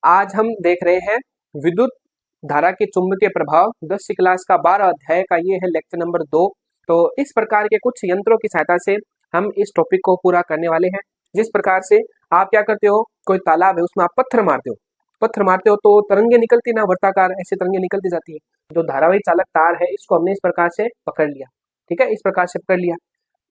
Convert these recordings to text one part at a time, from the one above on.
आज हम देख रहे हैं विद्युत धारा के चुंबकीय प्रभाव 10वीं क्लास का 12 अध्याय का ये है लेक्चर नंबर 2। तो इस प्रकार के कुछ यंत्रों की सहायता से हम इस टॉपिक को पूरा करने वाले हैं। जिस प्रकार से आप क्या करते हो, कोई तालाब है उसमें आप पत्थर मारते हो तो तरंगे निकलती ना, वर्ताकार ऐसी तरंगे निकलती जाती है। जो धारावाही चालक तार है इसको हमने इस प्रकार से पकड़ लिया, ठीक है, इस प्रकार से पकड़ लिया,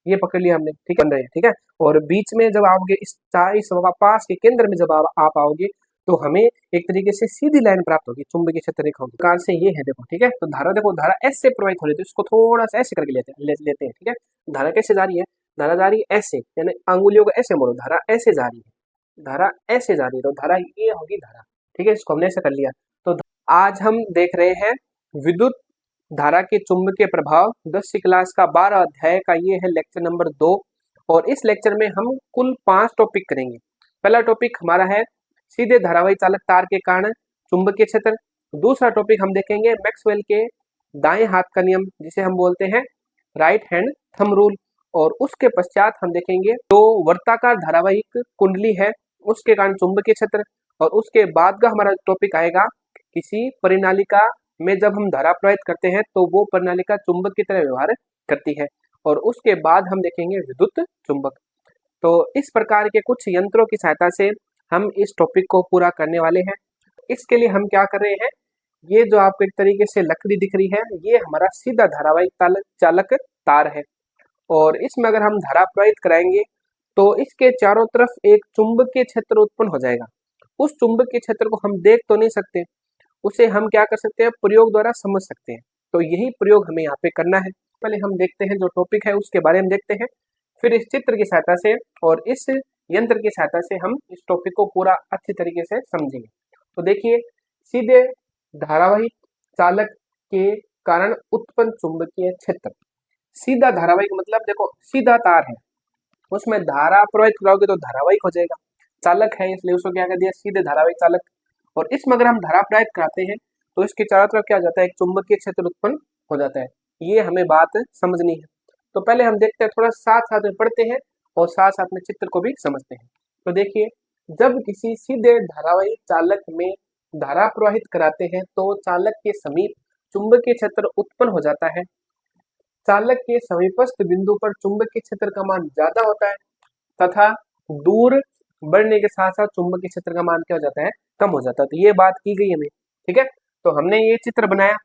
ये पकड़ लिया हमने, ठीक है, बन रहे हैं, ठीक है। और बीच में जब आओगे इस पास के केंद्र में जब आप आओगे तो हमें एक तरीके से सीधी लाइन प्राप्त होगी चुंबकीय क्षेत्र रेखा प्रकार से। ये है देखो, ठीक है। तो धारा देखो, धारा ऐसे से प्रवाहित हो रही है तो इसको थोड़ा सा ऐसे करके लेते हैं, ठीक है। धारा कैसे जा रही है, धारा जा रही है ऐसे, यानी अंगुलियों को ऐसे मोड़ो, धारा ऐसे जा रही है, धारा ऐसे जा रही है, तो धारा ये होगी धारा, ठीक है। इसको हमने ऐसे कर लिया। तो आज हम देख रहे हैं विद्युत धारा के चुंबकीय प्रभाव 10वीं क्लास का 12 अध्याय का ये है लेक्चर नंबर 2। और इस लेक्चर में हम कुल 5 टॉपिक करेंगे। पहला टॉपिक हमारा है सीधे धारावाही चालक तार के कारण चुंबकीय क्षेत्र। दूसरा टॉपिक हम देखेंगे मैक्सवेल के दाएं हाथ का नियम, जिसे हम बोलते हैं राइट हैंड थंब रूल। और उसके पश्चात हम देखेंगे जो वर्ताकार धारावाहिक कुंडली है उसके कारण चुंबकीय क्षेत्र। और उसके बाद का हमारा टॉपिक आएगा किसी परिनालिका में जब हम धारा प्रवाहित करते हैं तो वो परिनालिका चुंबक की तरह व्यवहार करती है। और उसके बाद हम देखेंगे विद्युत चुंबक। तो इस प्रकार के कुछ यंत्रों की सहायता से हम इस टॉपिक को पूरा करने वाले हैं। इसके लिए हम क्या कर रहे हैं, ये जो आपको एक तरीके से लकड़ी दिख रही है ये हमारा सीधा धारावाहिक चालक तार है। और इसमें अगर हम धारा प्रवाहित कराएंगे तो इसके चारों तरफ एक चुंबकीय क्षेत्र उत्पन्न हो जाएगा। उस चुंबकीय क्षेत्र को हम देख तो नहीं सकते, उसे हम क्या कर सकते हैं, प्रयोग द्वारा समझ सकते हैं। तो यही प्रयोग हमें यहाँ पे करना है। पहले हम देखते हैं जो टॉपिक है उसके बारे में देखते हैं, फिर इस चित्र की सहायता से और इस यंत्र की सहायता से हम इस टॉपिक को पूरा अच्छी तरीके से समझेंगे। तो देखिए, सीधे धारावाहिक चालक के कारण उत्पन्न चुंबकीय क्षेत्र। सीधा धारावाहिक मतलब देखो सीधा तार है, उसमें धारा प्रवाहित कराओगे तो धारावाहिक हो जाएगा। चालक है इसलिए उसको क्या कर दिया, सीधे धारावाहिक चालक। और इसमें अगर हम धारा प्रवाहित कराते हैं तो इसके चारों तरफ क्या हो जाता है, एक चुंबकीय क्षेत्र उत्पन्न हो जाता है। ये हमें बात समझनी है। तो पहले हम देखते हैं, थोड़ा साथ साथ में पढ़ते हैं और साथ साथ में चित्र को भी समझते हैं। तो देखिए, जब किसी सीधे धारावाहिक चालक में धारा प्रवाहित कराते हैं तो चालक के समीप चुंबकीय क्षेत्र उत्पन्न हो जाता है। चालक के समीपस्थ बिंदु पर चुंबकीय क्षेत्र का मान ज्यादा होता है तथा दूर बढ़ने के साथ साथ चुंबकीय क्षेत्र का मान क्या हो जाता है, कम हो जाता है। तो ये बात की गई हमें, ठीक है। तो हमने ये चित्र बनाया,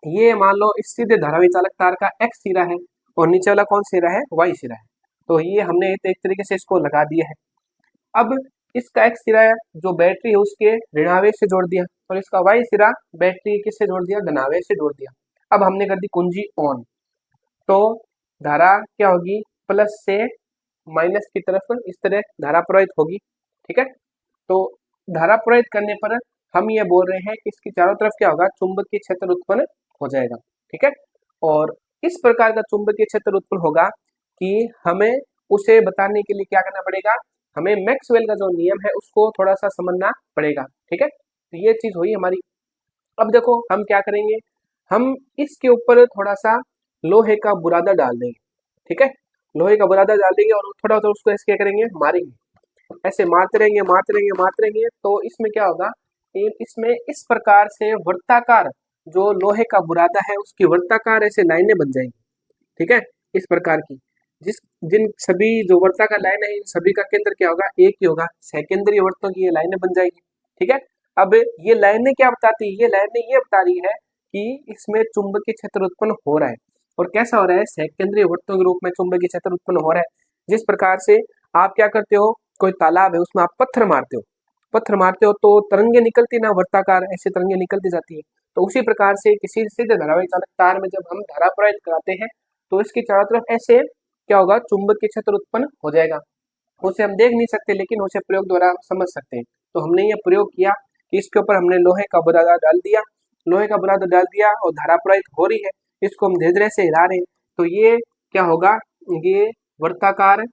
ये मान लो इस सीधे धारावाही चालक तार का एक्स सिरा है और नीचे वाला कौन सिरा है, वाई सिरा है। तो ये हमने एक तरीके से इसको लगा दिया है। अब इसका एक्स सिरा जो बैटरी है उसके ऋणावेश से जोड़ दिया और इसका वाई सिरा बैटरी किससे जोड़ दिया, धनावेश से जोड़ दिया। अब हमने कर दी कुंजी ऑन, तो धारा क्या होगी, प्लस से माइनस की तरफ इस तरह धारा प्रवाहित होगी, ठीक है। तो धारा प्रवाहित करने पर हम ये बोल रहे हैं कि इसकी चारों तरफ क्या होगा, चुंबकीय क्षेत्र उत्पन्न हो जाएगा, ठीक है। और इस प्रकार का चुंबकीय क्षेत्र उत्पन्न होगा कि हमें उसे बताने के लिए क्या करना पड़ेगा, हमें मैक्सवेल का जो नियम है उसको थोड़ा सा समझना पड़ेगा, ठीक है। तो ये चीज हुई हमारी। अब देखो हम क्या करेंगे, हम इसके ऊपर थोड़ा सा लोहे का बुरादा डाल देंगे, ठीक है। लोहे का बुरादा डाल देंगे और थोड़ा थोड़ा उसको ऐसे क्या करेंगे, मारेंगे, ऐसे मारते रहेंगे मारते रहेंगे मारते रहेंगे। तो इसमें क्या होगा, इसमें इस प्रकार से वर्ताकार जो लोहे का बुरादा है उसकी वर्ताकार ऐसे लाइनें बन जाएंगी, ठीक है, इस प्रकार की। जिन सभी जो वर्ताकार लाइन है इन सभी का केंद्र क्या होगा, एक ही होगा। सेकेंडरी वर्तों की ये लाइनें बन जाएगी, ठीक है। अब ये लाइनें क्या बताती है, ये लाइनें ये बता रही है कि इसमें चुंबकीय क्षेत्र उत्पन्न हो रहा है। और कैसा हो रहा है, सेकेंडरी वर्तों के रूप में चुंबकीय क्षेत्र उत्पन्न हो रहा है। जिस प्रकार से आप क्या करते हो, कोई तालाब है उसमें आप पत्थर मारते हो तो तरंगे निकलती ना, वर्ताकार ऐसे तरंगे निकलती जाती है। तो उसी प्रकार से किसी सीधे धारावाहिक चालक तार में जब हम धारा प्रवाहित कराते हैं तो इसके चारों तरफ ऐसे क्या होगा, चुंबकीय क्षेत्र उत्पन्न हो जाएगा। उसे हम देख नहीं सकते लेकिन उसे प्रयोग द्वारा समझ सकते हैं। तो हमने ये प्रयोग किया कि इसके ऊपर हमने लोहे का बुरादा डाल दिया, लोहे का बुरादा डाल दिया और धारा प्रवाहित हो रही है, इसको हम धीरे धीरे से हिला रहे हैं। तो ये क्या होगा, ये वर्ताकार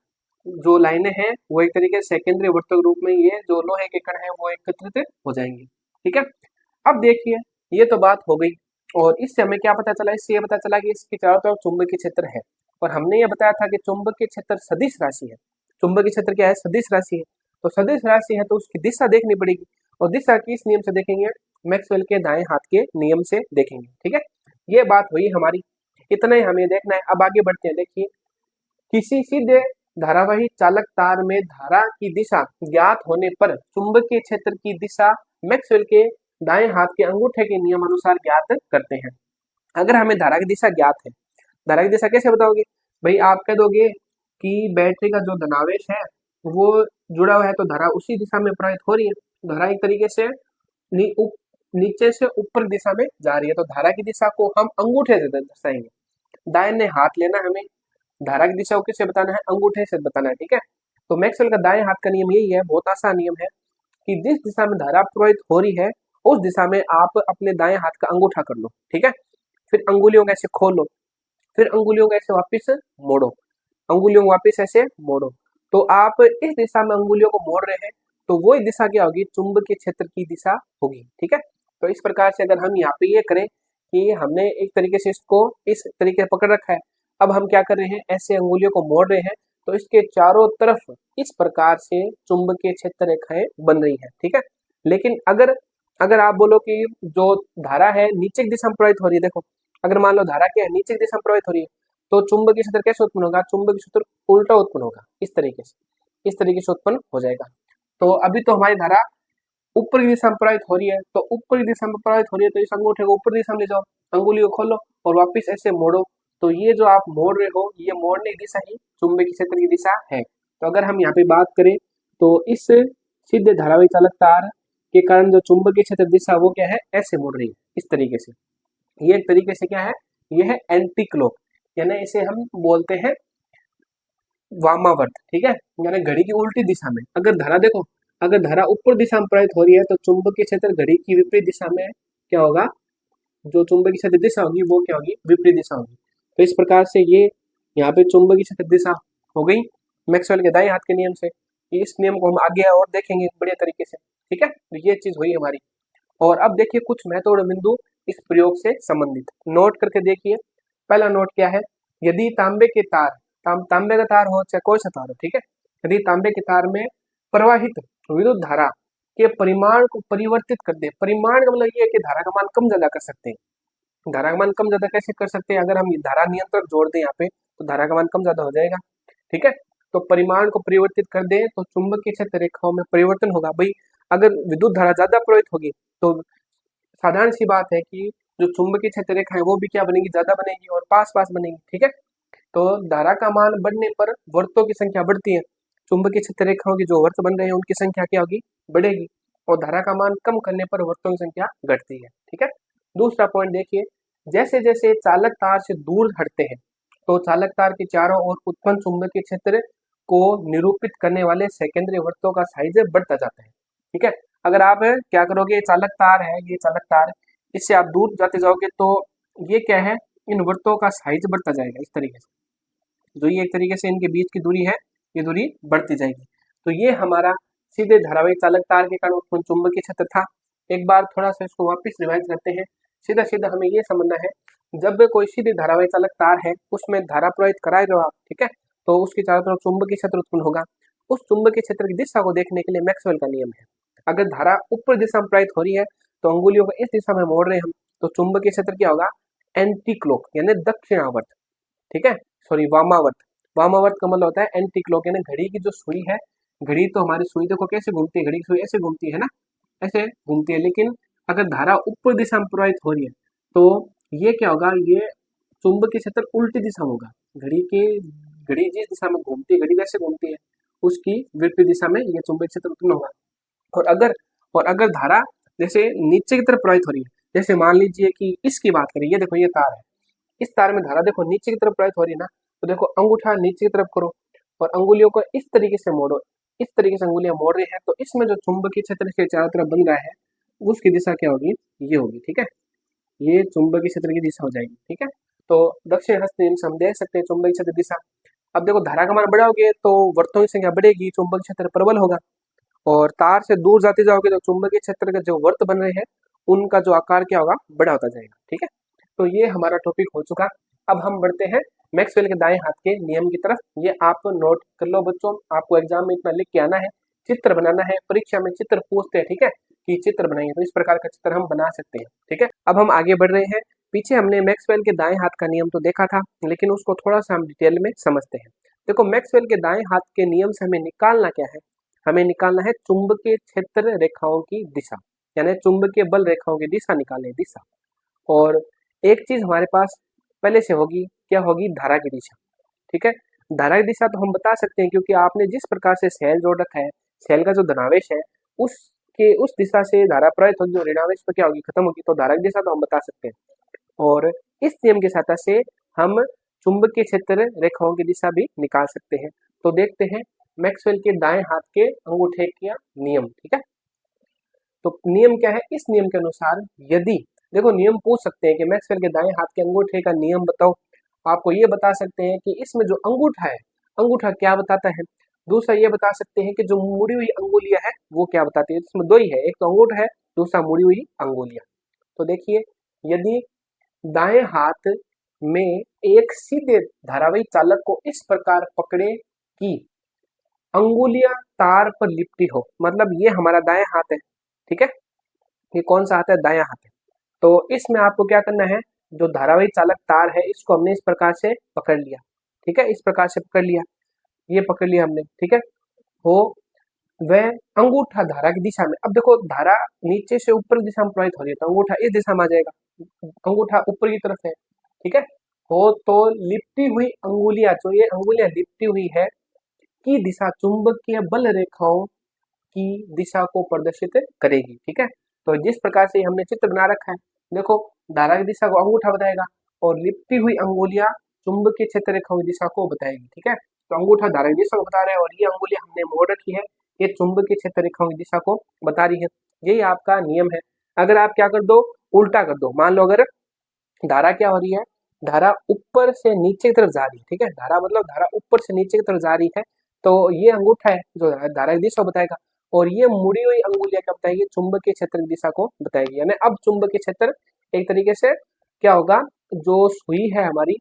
जो लाइनें हैं वो एक तरीके से सेकेंडरी वर्तों के रूप में ये जो लोहे के कण है वो एकत्रित हो जाएंगे, ठीक है। अब देखिए, ये तो बात हो गई और इससे हमें क्या पता चला, इससे ये पता चला कि इसके चारों तरफ चुंबकीय क्षेत्र है। और हमने ये बताया था कि चुंबकीय क्षेत्र सदिश राशि है। चुंबकीय क्षेत्र क्या है, सदिश राशि है। तो सदिश राशि है तो उसकी दिशा देखनी पड़ेगी और दिशा किस नियम से देखेंगे? मैक्सवेल के दाएं हाथ के नियम से देखेंगे। ठीक है, ये बात हुई हमारी, इतना ही हमें देखना है। अब आगे बढ़ते हैं। देखिए, किसी सीधे धारावाही चालक तार में धारा की दिशा ज्ञात होने पर चुंबकीय क्षेत्र की दिशा मैक्सवेल के दाएं हाथ के अंगूठे के नियम अनुसार ज्ञात करते हैं। अगर हमें धारा की दिशा ज्ञात है, धारा की दिशा कैसे बताओगे भाई? आप कह दोगे कि बैटरी का जो धनावेश है वो जुड़ा हुआ है, तो धारा उसी दिशा में प्रवाहित हो रही है। धारा एक तरीके से नीचे से ऊपर दिशा में जा रही है, तो धारा की दिशा को हम अंगूठे से दर्शाएंगे। दाहिने हाथ लेना, हमें धारा की दिशा को किससे बताना है? अंगूठे से बताना है। ठीक है, तो मैक्सवेल का दाएं हाथ का नियम यही है, बहुत आसान नियम है कि जिस दिशा में धारा प्रवाहित हो रही है उस दिशा में आप अपने दाएं हाथ का अंगूठा कर लो। ठीक है, फिर अंगुलियों को ऐसे खोलो, फिर अंगुलियों को ऐसे वापस मोड़ो, अंगुलियों को वापस ऐसे मोड़ो। तो आप इस दिशा में अंगुलियों को मोड़ रहे हैं, तो वही दिशा क्या होगी? चुंबकीय क्षेत्र की दिशा होगी। ठीक है, तो इस प्रकार से अगर हम यहाँ पे ये करें कि हमने एक तरीके से इसको इस तरीके से पकड़ रखा है, अब हम क्या कर रहे हैं? ऐसे अंगुलियों को मोड़ रहे हैं, तो इसके चारों तरफ इस प्रकार से चुंबकीय क्षेत्र रेखाएं बन रही है। ठीक है, लेकिन अगर अगर आप बोलो कि जो धारा है नीचे की दिशा में प्रवाहित हो रही है, देखो अगर मान लो धारा क्या है? नीचे की दिशा में प्रवाहित हो रही है, तो चुंबकीय क्षेत्र कैसे उत्पन्न होगा? चुंबकीय क्षेत्र उल्टा उत्पन्न होगा, इस तरीके से उत्पन्न हो जाएगा। तो अभी तो हमारी धारा ऊपर की दिशा में प्रवाहित हो रही है, तो ऊपर की दिशा में प्रवाहित हो रही है, तो इस अंगूठे को ऊपर दिशा में ले जाओ, अंगुली को खोलो और वापिस ऐसे मोड़ो। तो ये जो आप मोड़ रहे हो, ये मोड़ने की दिशा ही चुंबकीय क्षेत्र की दिशा है। तो अगर हम यहाँ पे बात करें तो इस सीधे धारावाही चालक तार के कारण जो चुंबकीय क्षेत्र दिशा वो क्या है? ऐसे मुड़ रही है, इस तरीके से। ये एक तरीके से क्या है? ये है एंटी क्लॉक, यानी इसे हम बोलते हैं वामावर्त। ठीक है, यानी घड़ी की उल्टी दिशा में अगर धारा देखो, अगर धारा ऊपर दिशा में प्रवाहित हो रही है तो चुंबकीय क्षेत्र घड़ी की विपरीत दिशा में क्या होगा? जो चुंबकीय क्षेत्र दिशा होगी वो क्या होगी? विपरीत दिशा होगी। तो इस प्रकार से ये यहाँ पे चुंबकीय क्षेत्र दिशा हो गई मैक्सवेल के दाएं हाथ के नियम से। इस नियम को हम आगे और देखेंगे बढ़िया तरीके से। ठीक है, तो ये चीज हुई हमारी। और अब देखिए कुछ महत्वपूर्ण बिंदु इस प्रयोग से संबंधित नोट करके देखिए। पहला नोट क्या है? यदि तांबे के तार तांबे का तार हो चाहे कोई सा तार हो, ठीक है, यदि तांबे के तार में प्रवाहित विद्युत धारा के परिमाण को परिवर्तित कर दे, परिमाण का मतलब ये है कि धारा का मान कम ज्यादा कर सकते हैं। धारा का मान कम ज्यादा कैसे कर सकते हैं? अगर हम धारा नियंत्रक जोड़ दें यहाँ पे तो धारा का मान कम ज्यादा हो जाएगा। ठीक है, तो परिमाण को परिवर्तित कर दे तो चुंबकीय क्षेत्र रेखाओं में परिवर्तन होगा। भाई अगर विद्युत धारा ज्यादा प्रवाहित होगी तो साधारण सी बात है कि जो चुंबकीय क्षेत्र रेखा है वो भी क्या बनेगी? ज्यादा बनेगी और पास पास बनेगी। ठीक है, तो धारा का मान बढ़ने पर वर्तों की संख्या बढ़ती है, चुंबकीय क्षेत्र रेखाओं की जो वर्त बन रहे हैं उनकी संख्या क्या होगी? बढ़ेगी। और धारा का मान कम करने पर वर्तों की संख्या घटती है। ठीक है, दूसरा पॉइंट देखिए, जैसे जैसे चालक तार से दूर हटते हैं तो चालक तार के चारों ओर उत्पन्न चुंबकीय क्षेत्र को निरूपित करने वाले सेकेंडरी वर्तों का साइज बढ़ता जाता है। ठीक है, अगर आप क्या करोगे? चालक तार है, ये चालक तार, इससे आप दूर जाते जाओगे तो ये क्या है? इन वर्तों का साइज बढ़ता जाएगा इस तरीके से। जो ये एक तरीके से इनके बीच की दूरी है, ये दूरी बढ़ती जाएगी। तो ये हमारा सीधे धारावाही चालक तार के कारण उत्पन्न चुंबकीय क्षेत्र था। एक बार थोड़ा सा इसको वापस रिवाइज करते हैं। सीधा सीधा हमें ये समझना है, जब कोई सीधे धारावाही चालक तार है उसमें धारा प्रवाहित करा रहे हो आप, ठीक है, तो उसके चारों तरफ चुंबकीय क्षेत्र उत्पन्न होगा। उस चुंबकीय क्षेत्र की दिशा को देखने के लिए मैक्सवेल का नियम है। अगर धारा ऊपर दिशा में प्रवाहित हो रही है तो अंगुलियों को इस दिशा में मोड़ रहे हैं हम, तो चुंबकीय क्षेत्र क्या होगा? एंटी क्लॉक यानी दक्षिणावर्त। ठीक है, सॉरी वामावर्त। वामावर्त का मतलब होता है एंटी क्लॉक, यानी घड़ी की जो सुई है, घड़ी तो हमारी सुई देखो कैसे घूमती है, घड़ी की सुई ऐसे घूमती है ना, ऐसे घूमती है। लेकिन अगर धारा ऊपर दिशा में प्रवाहित हो रही है तो ये क्या होगा? ये चुंबकीय क्षेत्र उल्टी दिशा में होगा। घड़ी जिस दिशा में घूमती है, घड़ी कैसे घूमती है, उसकी विपरीत दिशा में ये चुंबकीय क्षेत्र उत्पन्न होगा। और अगर धारा जैसे नीचे की तरफ प्रवाहित हो रही है, जैसे मान लीजिए कि इसकी बात करें, ये देखो ये तार है, इस तार में धारा देखो नीचे की तरफ प्रवाहित हो रही है ना, तो देखो अंगूठा नीचे की तरफ करो और अंगुलियों को इस तरीके से मोड़ो, इस तरीके से अंगुलियां मोड़ रही है, तो इसमें जो चुंबकीय क्षेत्र के चारों तरफ बन रहा है उसकी दिशा क्या होगी? ये होगी। ठीक है, ये चुंबकीय क्षेत्र की दिशा हो जाएगी। ठीक है, तो दक्षिण हस्त नियम से हम देख सकते हैं चुंबकीय क्षेत्र दिशा। अब देखो धारा का मान बढ़ाओगे तो वर्तों की संख्या बढ़ेगी, चुंबकीय क्षेत्र प्रबल होगा। और तार से दूर जाते जाओगे तो चुंबकीय क्षेत्र के जो वर्त बन रहे हैं उनका जो आकार क्या होगा? बड़ा होता जाएगा। ठीक है, तो ये हमारा टॉपिक हो चुका। अब हम बढ़ते हैं मैक्सवेल के दाएं हाथ के नियम की तरफ। ये आप नोट कर लो बच्चों, आपको एग्जाम में इतना लिख के आना है, चित्र बनाना है, परीक्षा में चित्र पूछते हैं। ठीक है, की चित्र बनाएंगे तो इस प्रकार का चित्र हम बना सकते हैं। ठीक है, अब हम आगे बढ़ रहे हैं। पीछे हमने मैक्सवेल के दाएं हाथ का नियम तो देखा था, लेकिन उसको थोड़ा सा हम डिटेल में समझते हैं। देखो, मैक्सवेल के दाएं हाथ के नियम से हमें निकालना क्या है? हमें निकालना है चुंबकीय क्षेत्र रेखाओं की दिशा, यानी चुंबकीय बल रेखाओं की दिशा निकालने, दिशा। और एक चीज हमारे पास पहले से होगी, क्या होगी? धारा की दिशा। ठीक है, धारा की दिशा तो हम बता सकते हैं, क्योंकि आपने जिस प्रकार से सेल जोड़ रखा है, सेल का जो धनावेश है उस दिशा से धारा प्रवाहित होगी और ऋणावेश पर क्या होगी? खत्म होगी। तो धारा की दिशा तो हम बता सकते हैं, और इस नियम की सहायता से हम चुंबकीय क्षेत्र रेखाओं की दिशा भी निकाल सकते हैं। तो देखते हैं मैक्सवेल के दाएं हाथ के अंगूठे का नियम। ठीक है, तो नियम क्या है? इस नियम के अनुसार यदि, देखो नियम पूछ सकते हैं कि मैक्सवेल के दाएं हाथ के अंगूठे का नियम बताओ। आपको ये बता सकते हैं कि इसमें जो अंगूठा है, अंगूठा क्या बताता है। दूसरा ये बता सकते हैं कि जो मुड़ी हुई अंगुलियां है वो क्या बताती है। इसमें दो ही है, एक तो अंगूठा है, दूसरा मुड़ी हुई अंगुलियां। तो देखिए, यदि दाएं हाथ में एक सीधे धारावाही चालक को इस प्रकार पकड़े कि अंगुलियां तार पर लिपटी हो, मतलब ये हमारा दाएं हाथ है। ठीक है, ये कौन सा हाथ है? दायां हाथ है। तो इसमें आपको क्या करना है? जो धारावाही चालक तार है इसको हमने इस प्रकार से पकड़ लिया। ठीक है, इस प्रकार से पकड़ लिया, ये पकड़ लिया हमने। ठीक है, हो वह अंगूठा धारा की दिशा में, अब देखो धारा नीचे से ऊपर की दिशा में प्रवाहित हो रही है, तो अंगूठा इस दिशा में आ जाएगा, अंगूठा ऊपर की तरफ है। ठीक है, हो तो लिपटी हुई अंगुलियां, जो ये अंगुलियां लिपटी हुई है की दिशा चुंबकीय बल रेखाओं की दिशा को प्रदर्शित करेगी। ठीक है, तो जिस प्रकार से हमने चित्र बना रखा है, देखो धारा की दिशा को अंगूठा बताएगा और लिपटी हुई अंगुलियां चुंबकीय क्षेत्र रेखाओं की दिशा को बताएगी। ठीक है, तो अंगूठा धारा की दिशा को बता रहा है और ये अंगुलियां हमने मोड़ रखी है, ये चुंबकीय क्षेत्र रेखाओं की दिशा को बता रही है। यही आपका नियम है। अगर आप क्या कर दो, उल्टा कर दो, मान लो अगर धारा क्या हो रही है, धारा ऊपर से नीचे की तरफ जा रही है। ठीक है, धारा मतलब धारा ऊपर से नीचे की तरफ जा रही है, तो ये अंगूठा है जो धारा की दिशा बताएगा, और ये मुड़ी हुई अंगुलियां क्या बताएगी? चुंबकीय क्षेत्र की दिशा को बताएगी। यानी अब चुंबकीय क्षेत्र एक तरीके से क्या होगा, जो सुई है हमारी,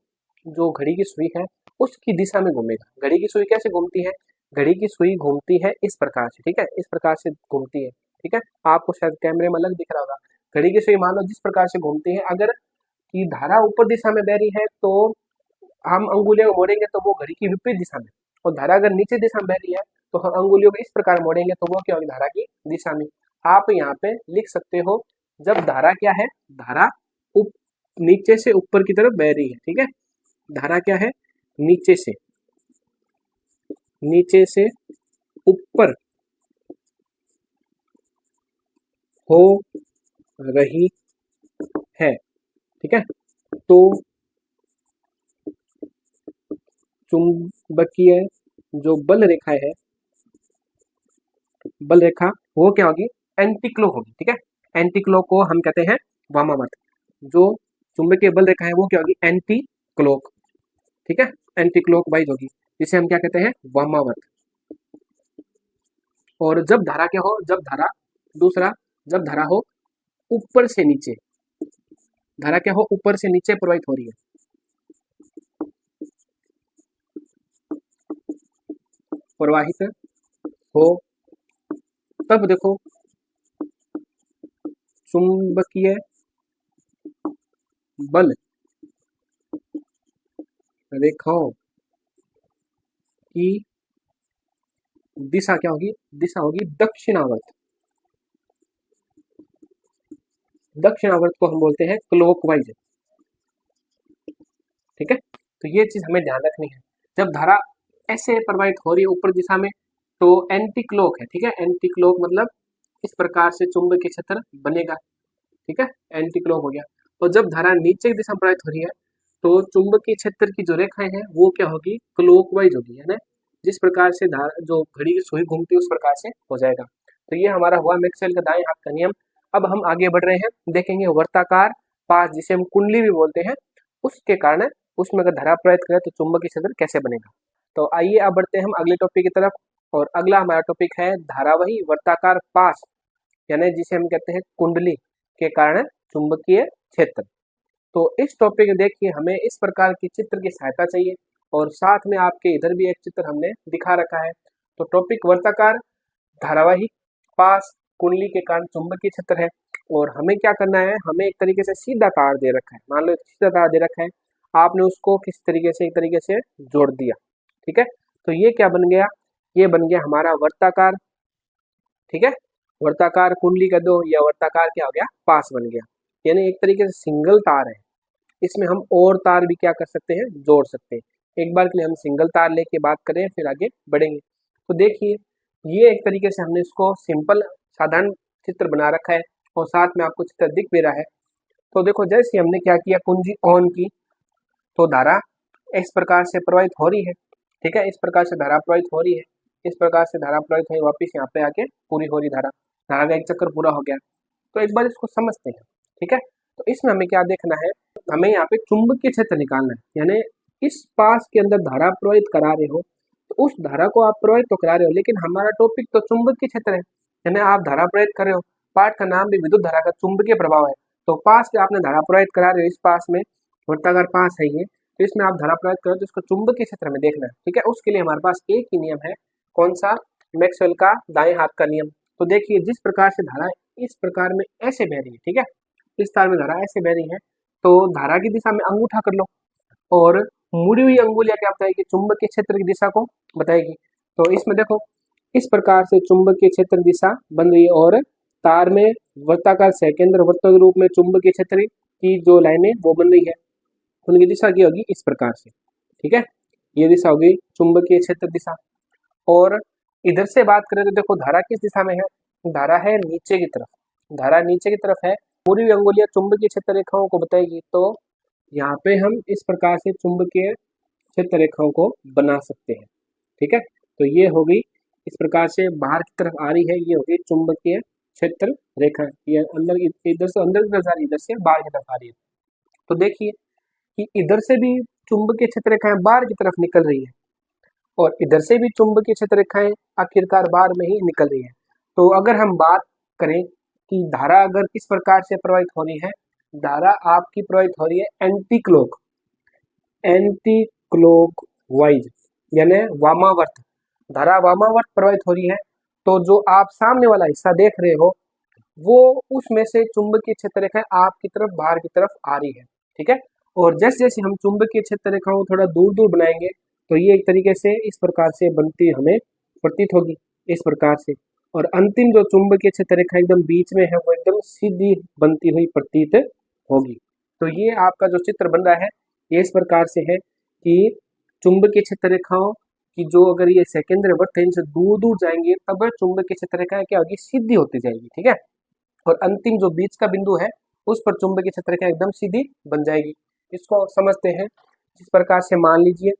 जो घड़ी की सुई है उसकी दिशा में घूमेगा। घड़ी की सुई कैसे घूमती है? घड़ी की सुई घूमती है इस प्रकार से। ठीक है, इस प्रकार से घूमती है। ठीक है, आपको शायद कैमरे में अलग दिख रहा होगा। घड़ी की सुई मान लो जिस प्रकार से घूमती है, अगर की धारा ऊपर दिशा में बह रही है तो हम अंगुलियों को मोड़ेंगे तो वो घड़ी की विपरीत दिशा में, और धारा अगर नीचे दिशा में बह रही है तो हम अंगुलियों को इस प्रकार मोड़ेंगे तो वो क्या होगी? धारा की दिशा में। आप यहाँ पे लिख सकते हो, जब धारा क्या है, धारा नीचे से ऊपर की तरफ बह रही है। ठीक है, धारा क्या है? नीचे से ऊपर हो रही है। ठीक है, तो चुंबकीय जो बल रेखा है, बल रेखा वो क्या होगी? एंटीक्लॉक होगी। ठीक है, एंटीक्लॉक को हम कहते हैं वामावर्त। जो चुंबकीय बल रेखा है वो क्या होगी? Anti clock. ठीक है, एंटी क्लॉक वाइज होगी, जिसे हम क्या कहते हैं? वामावर्त। और जब धारा क्या हो, जब धारा, दूसरा, जब धारा हो ऊपर से नीचे, धारा क्या हो? ऊपर से नीचे प्रवाहित हो रही है, प्रवाहित हो, तब देखो चुंबकीय बल रेखाओं की दिशा क्या होगी? दिशा होगी दक्षिणावर्त। दक्षिणावर्त को हम बोलते हैं क्लॉकवाइज। ठीक है, तो ये चीज हमें ध्यान रखनी है। जब धारा ऐसे प्रवाहित हो रही है ऊपर दिशा में तो एंटी क्लॉक है। ठीक है, एंटी क्लॉक मतलब इस प्रकार से चुंबकीय क्षेत्र बनेगा। ठीक है, एंटी क्लॉक हो गया। और जब धारा नीचे की दिशा में प्रवाहित हो रही है तो चुंबकीय क्षेत्र की जो रेखाएं हैं वो क्या होगी? क्लॉकवाइज होगी, है ना। जिस प्रकार से धारा, जो घड़ी की सुई घूमती है उस प्रकार से हो जाएगा। तो ये हमारा हुआ मैक्सवेल का दाएं हाथ का नियम। अब हम आगे बढ़ रहे हैं, देखेंगे वर्ताकार पास, जिसे हम कुंडली भी बोलते हैं, उसके कारण उसमें अगर धारा प्रवाहित करें तो चुंबकीय क्षेत्र कैसे बनेगा। तो आइए अब बढ़ते हैं हम अगले टॉपिक की तरफ, और अगला हमारा टॉपिक है धारावाही वर्ताकार पास, यानी जिसे हम कहते हैं कुंडली के कारण चुंबकीय क्षेत्र। तो इस टॉपिक देखिए, हमें इस प्रकार की चित्र की सहायता चाहिए, और साथ में आपके इधर भी एक चित्र हमने दिखा रखा है। तो टॉपिक वर्ताकार, धारावाही, पास कुंडली के कारण चुंबकीय क्षेत्र है और हमें क्या करना है, हमें एक तरीके से सीधा तार दे रखा है, मान लो एक सीधा तार दे रखा है, आपने उसको किस तरीके से एक तरीके से जोड़ दिया, ठीक है। तो ये क्या बन गया, ये बन गया हमारा वर्ताकार, ठीक है। वर्ताकार कुंडली का दो या वर्ताकार क्या हो गया, पास बन गया, यानी एक तरीके से सिंगल तार है। इसमें हम और तार भी क्या कर सकते हैं, जोड़ सकते हैं। एक बार के लिए हम सिंगल तार लेके बात करें, फिर आगे बढ़ेंगे। तो देखिए ये एक तरीके से हमने इसको सिंपल साधारण चित्र बना रखा है और साथ में आपको चित्र दिख भी रहा है। तो देखो जैसे हमने क्या किया, कुंजी ऑन की तो धारा इस प्रकार से प्रवाहित हो रही है, ठीक है। इस प्रकार से धारा प्रवाहित हो रही है, इस प्रकार से धारा प्रवाहित हुई, वापिस यहाँ पे आके पूरी हो रही धारा, धारा का एक चक्कर पूरा हो गया। तो एक बार इसको समझते हैं, ठीक है। तो इसमें हमें क्या देखना है, हमें यहाँ पे चुंबकीय क्षेत्र निकालना है, यानी इस पास के अंदर धारा प्रवाहित करा रहे हो तो उस धारा को आप प्रवाहित तो करा रहे हो, लेकिन हमारा टॉपिक तो चुंबकीय क्षेत्र है, यानी आप धारा प्रवाहित कर रहे हो। पाठ का नाम भी विद्युत धारा का चुंबकीय प्रभाव है। तो पास के आपने धारा प्रवाहित करा रहे हो, इस पास में वर्ताकार पास है ये, तो इसमें आप धारा प्रवाहित करो तो इसको चुंबकीय क्षेत्र में देखना है, ठीक है। उसके लिए हमारे पास एक ही नियम है, कौन सा, मैक्सवेल का दाएं हाथ का नियम। तो देखिए जिस प्रकार से धारा इस प्रकार में ऐसे बह रही है, ठीक है, इस तार में धारा ऐसे बह रही है, तो धारा की दिशा में अंगूठा कर लो और मुड़ी हुई अंगुलियां क्या बताएगी, चुंबकीय क्षेत्र की दिशा को बताएगी। तो इसमें देखो इस प्रकार से चुंबकीय क्षेत्र दिशा बन रही है और तार में वर्ताकार सकेंद्र वृत्त के रूप में चुंबकीय क्षेत्र की जो लाइनें वो बन रही है, उनकी दिशा की होगी इस प्रकार से, ठीक है। ये दिशा होगी चुंबकीय क्षेत्र दिशा। और इधर से बात करें तो देखो धारा किस दिशा में है, धारा है नीचे की तरफ, धारा नीचे की तरफ है, पूरी अंगुलियां चुंबकीय क्षेत्र रेखाओं को बताएगी। तो यहाँ पे हम इस प्रकार से चुंबकीय क्षेत्र रेखाओं को बना सकते हैं, ठीक है। तो ये होगी इस प्रकार से बाहर की तरफ आ रही है, ये होगी चुंबकीय क्षेत्र रेखा, ये अंदर इधर से अंदर की तरफ आ रही है, इधर से बाहर की तरफ आ रही है। तो देखिए कि इधर से भी चुंबकीय क्षेत्र रेखाएं बाहर की तरफ निकल रही है और इधर से भी चुंबकीय क्षेत्र रेखाएं आखिरकार बाहर में ही निकल रही है। तो अगर हम बात करें कि धारा अगर किस प्रकार से प्रवाहित हो रही है, धारा आपकी प्रवाहित हो रही है एंटी क्लॉक वाइज, यानी वामावर्त, धारा वामावर्त प्रवाहित हो रही है। तो जो आप सामने वाला हिस्सा देख रहे हो वो उसमें से चुंबकीय क्षेत्र रेखाएं आपकी तरफ बाहर की तरफ आ रही है, ठीक है। और जैसे जैसे हम चुंबकीय क्षेत्र रेखाओं को थोड़ा दूर दूर बनाएंगे तो ये एक तरीके से इस प्रकार से बनती हमें प्रतीत होगी, इस प्रकार से। और अंतिम जो चुंबकीय क्षेत्र रेखा एकदम बीच में है वो एकदम सीधी बनती हुई प्रतीत होगी। तो ये आपका जो चित्र बन रहा है ये इस प्रकार से है कि चुंबकीय क्षेत्र रेखाओं कि जो अगर ये सेकेंद्र वृत्त है इनसे दूर दूर जाएंगे तब चुंबकीय क्षेत्र रेखा क्या होगी, सीधी होती जाएगी, ठीक है। और अंतिम जो बीच का बिंदु है उस पर चुंबकीय क्षेत्र रेखा एकदम सीधी बन जाएगी। इसको समझते हैं, जिस प्रकार से मान लीजिए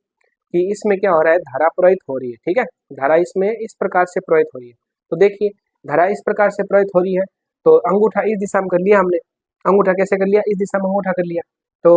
कि इसमें क्या हो रहा है, धारा प्रवाहित हो रही है, ठीक है, धारा इसमें इस प्रकार से प्रवाहित हो रही है। तो देखिए धारा इस प्रकार से प्रवाहित हो रही है तो अंगूठा इस दिशा में कर लिया हमने, अंगूठा कैसे कर लिया, इस दिशा में अंगूठा कर लिया। तो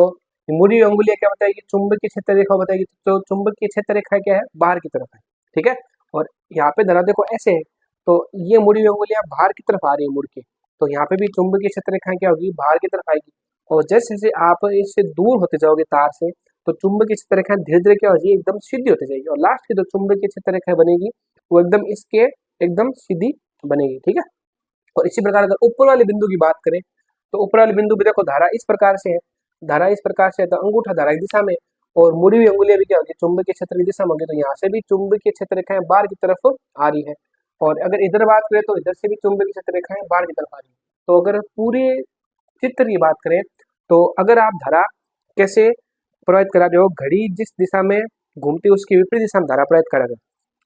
मुड़ी हुई अंगुलियां क्या बताएगी, चुंबकीय क्षेत्र रेखा बताएगी। तो चुंबकीय क्षेत्र रेखा क्या है, बाहर की तरफ है, ठीक है। और यहाँ पे धारा देखो ऐसे है, तो ये मुड़ी हुई अंगुलियां बाहर की तरफ आ रही है मुड़ के, तो यहाँ पे भी चुंबकीय क्षेत्र रेखाएं क्या होगी, बाहर की तरफ आएगी। और जैसे जैसे आप इससे दूर होते जाओगे तार से तो चुंबकीय क्षेत्र रेखाएं धीरे धीरे क्या होगी, एकदम सीधी होती जाएगी और लास्ट की जो चुंबकीय क्षेत्र रेखा बनेगी वो एकदम इसके एकदम सीधी बनेगी, ठीक है। और इसी प्रकार अगर ऊपर वाले बिंदु की बात करें तो ऊपर वाले बिंदु भी देखो धारा इस प्रकार से है, धारा इस प्रकार से है तो अंगूठा धारा की दिशा में और मुड़ी हुई अंगुलियां भी क्या होगी, चुंबकीय क्षेत्र की दिशा में होगी। तो यहाँ से भी चुंबकीय क्षेत्र रेखाएं बाहर की तरफ आ रही है। और अगर इधर बात करें तो इधर से भी चुंबकीय क्षेत्र रेखाएं बाहर की तरफ आ रही है। तो अगर पूरे चित्र की बात करें तो अगर आप धारा कैसे प्रवाहित करा रहे हो, घड़ी जिस दिशा में घूमती है उसकी विपरीत दिशा में धारा प्रवाहित करा रहे हो,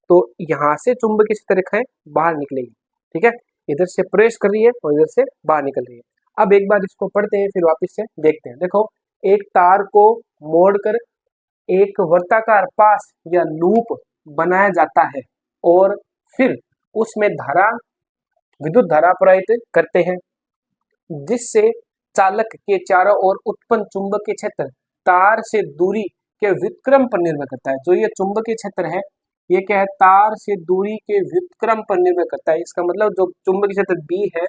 तो यहाँ से चुंबकीय क्षेत्र रेखाएं बाहर निकलेगी, ठीक है, इधर से प्रवेश कर रही है और इधर से बाहर निकल रही है। अब एक बार इसको पढ़ते हैं फिर वापस से देखते हैं। देखो एक तार को मोड़कर एक वर्ताकार पास या लूप बनाया जाता है और फिर उसमें धारा विद्युत धारा प्रवाहित करते हैं जिससे चालक के चारों ओर उत्पन्न चुंबकीय क्षेत्र तार से दूरी के व्युत्क्रम पर निर्भर करता है। जो ये चुंबकीय क्षेत्र है ये क्या है, तार से दूरी के व्युत्क्रम पर निर्भर करता है। इसका मतलब जो चुंबकीय क्षेत्र बी है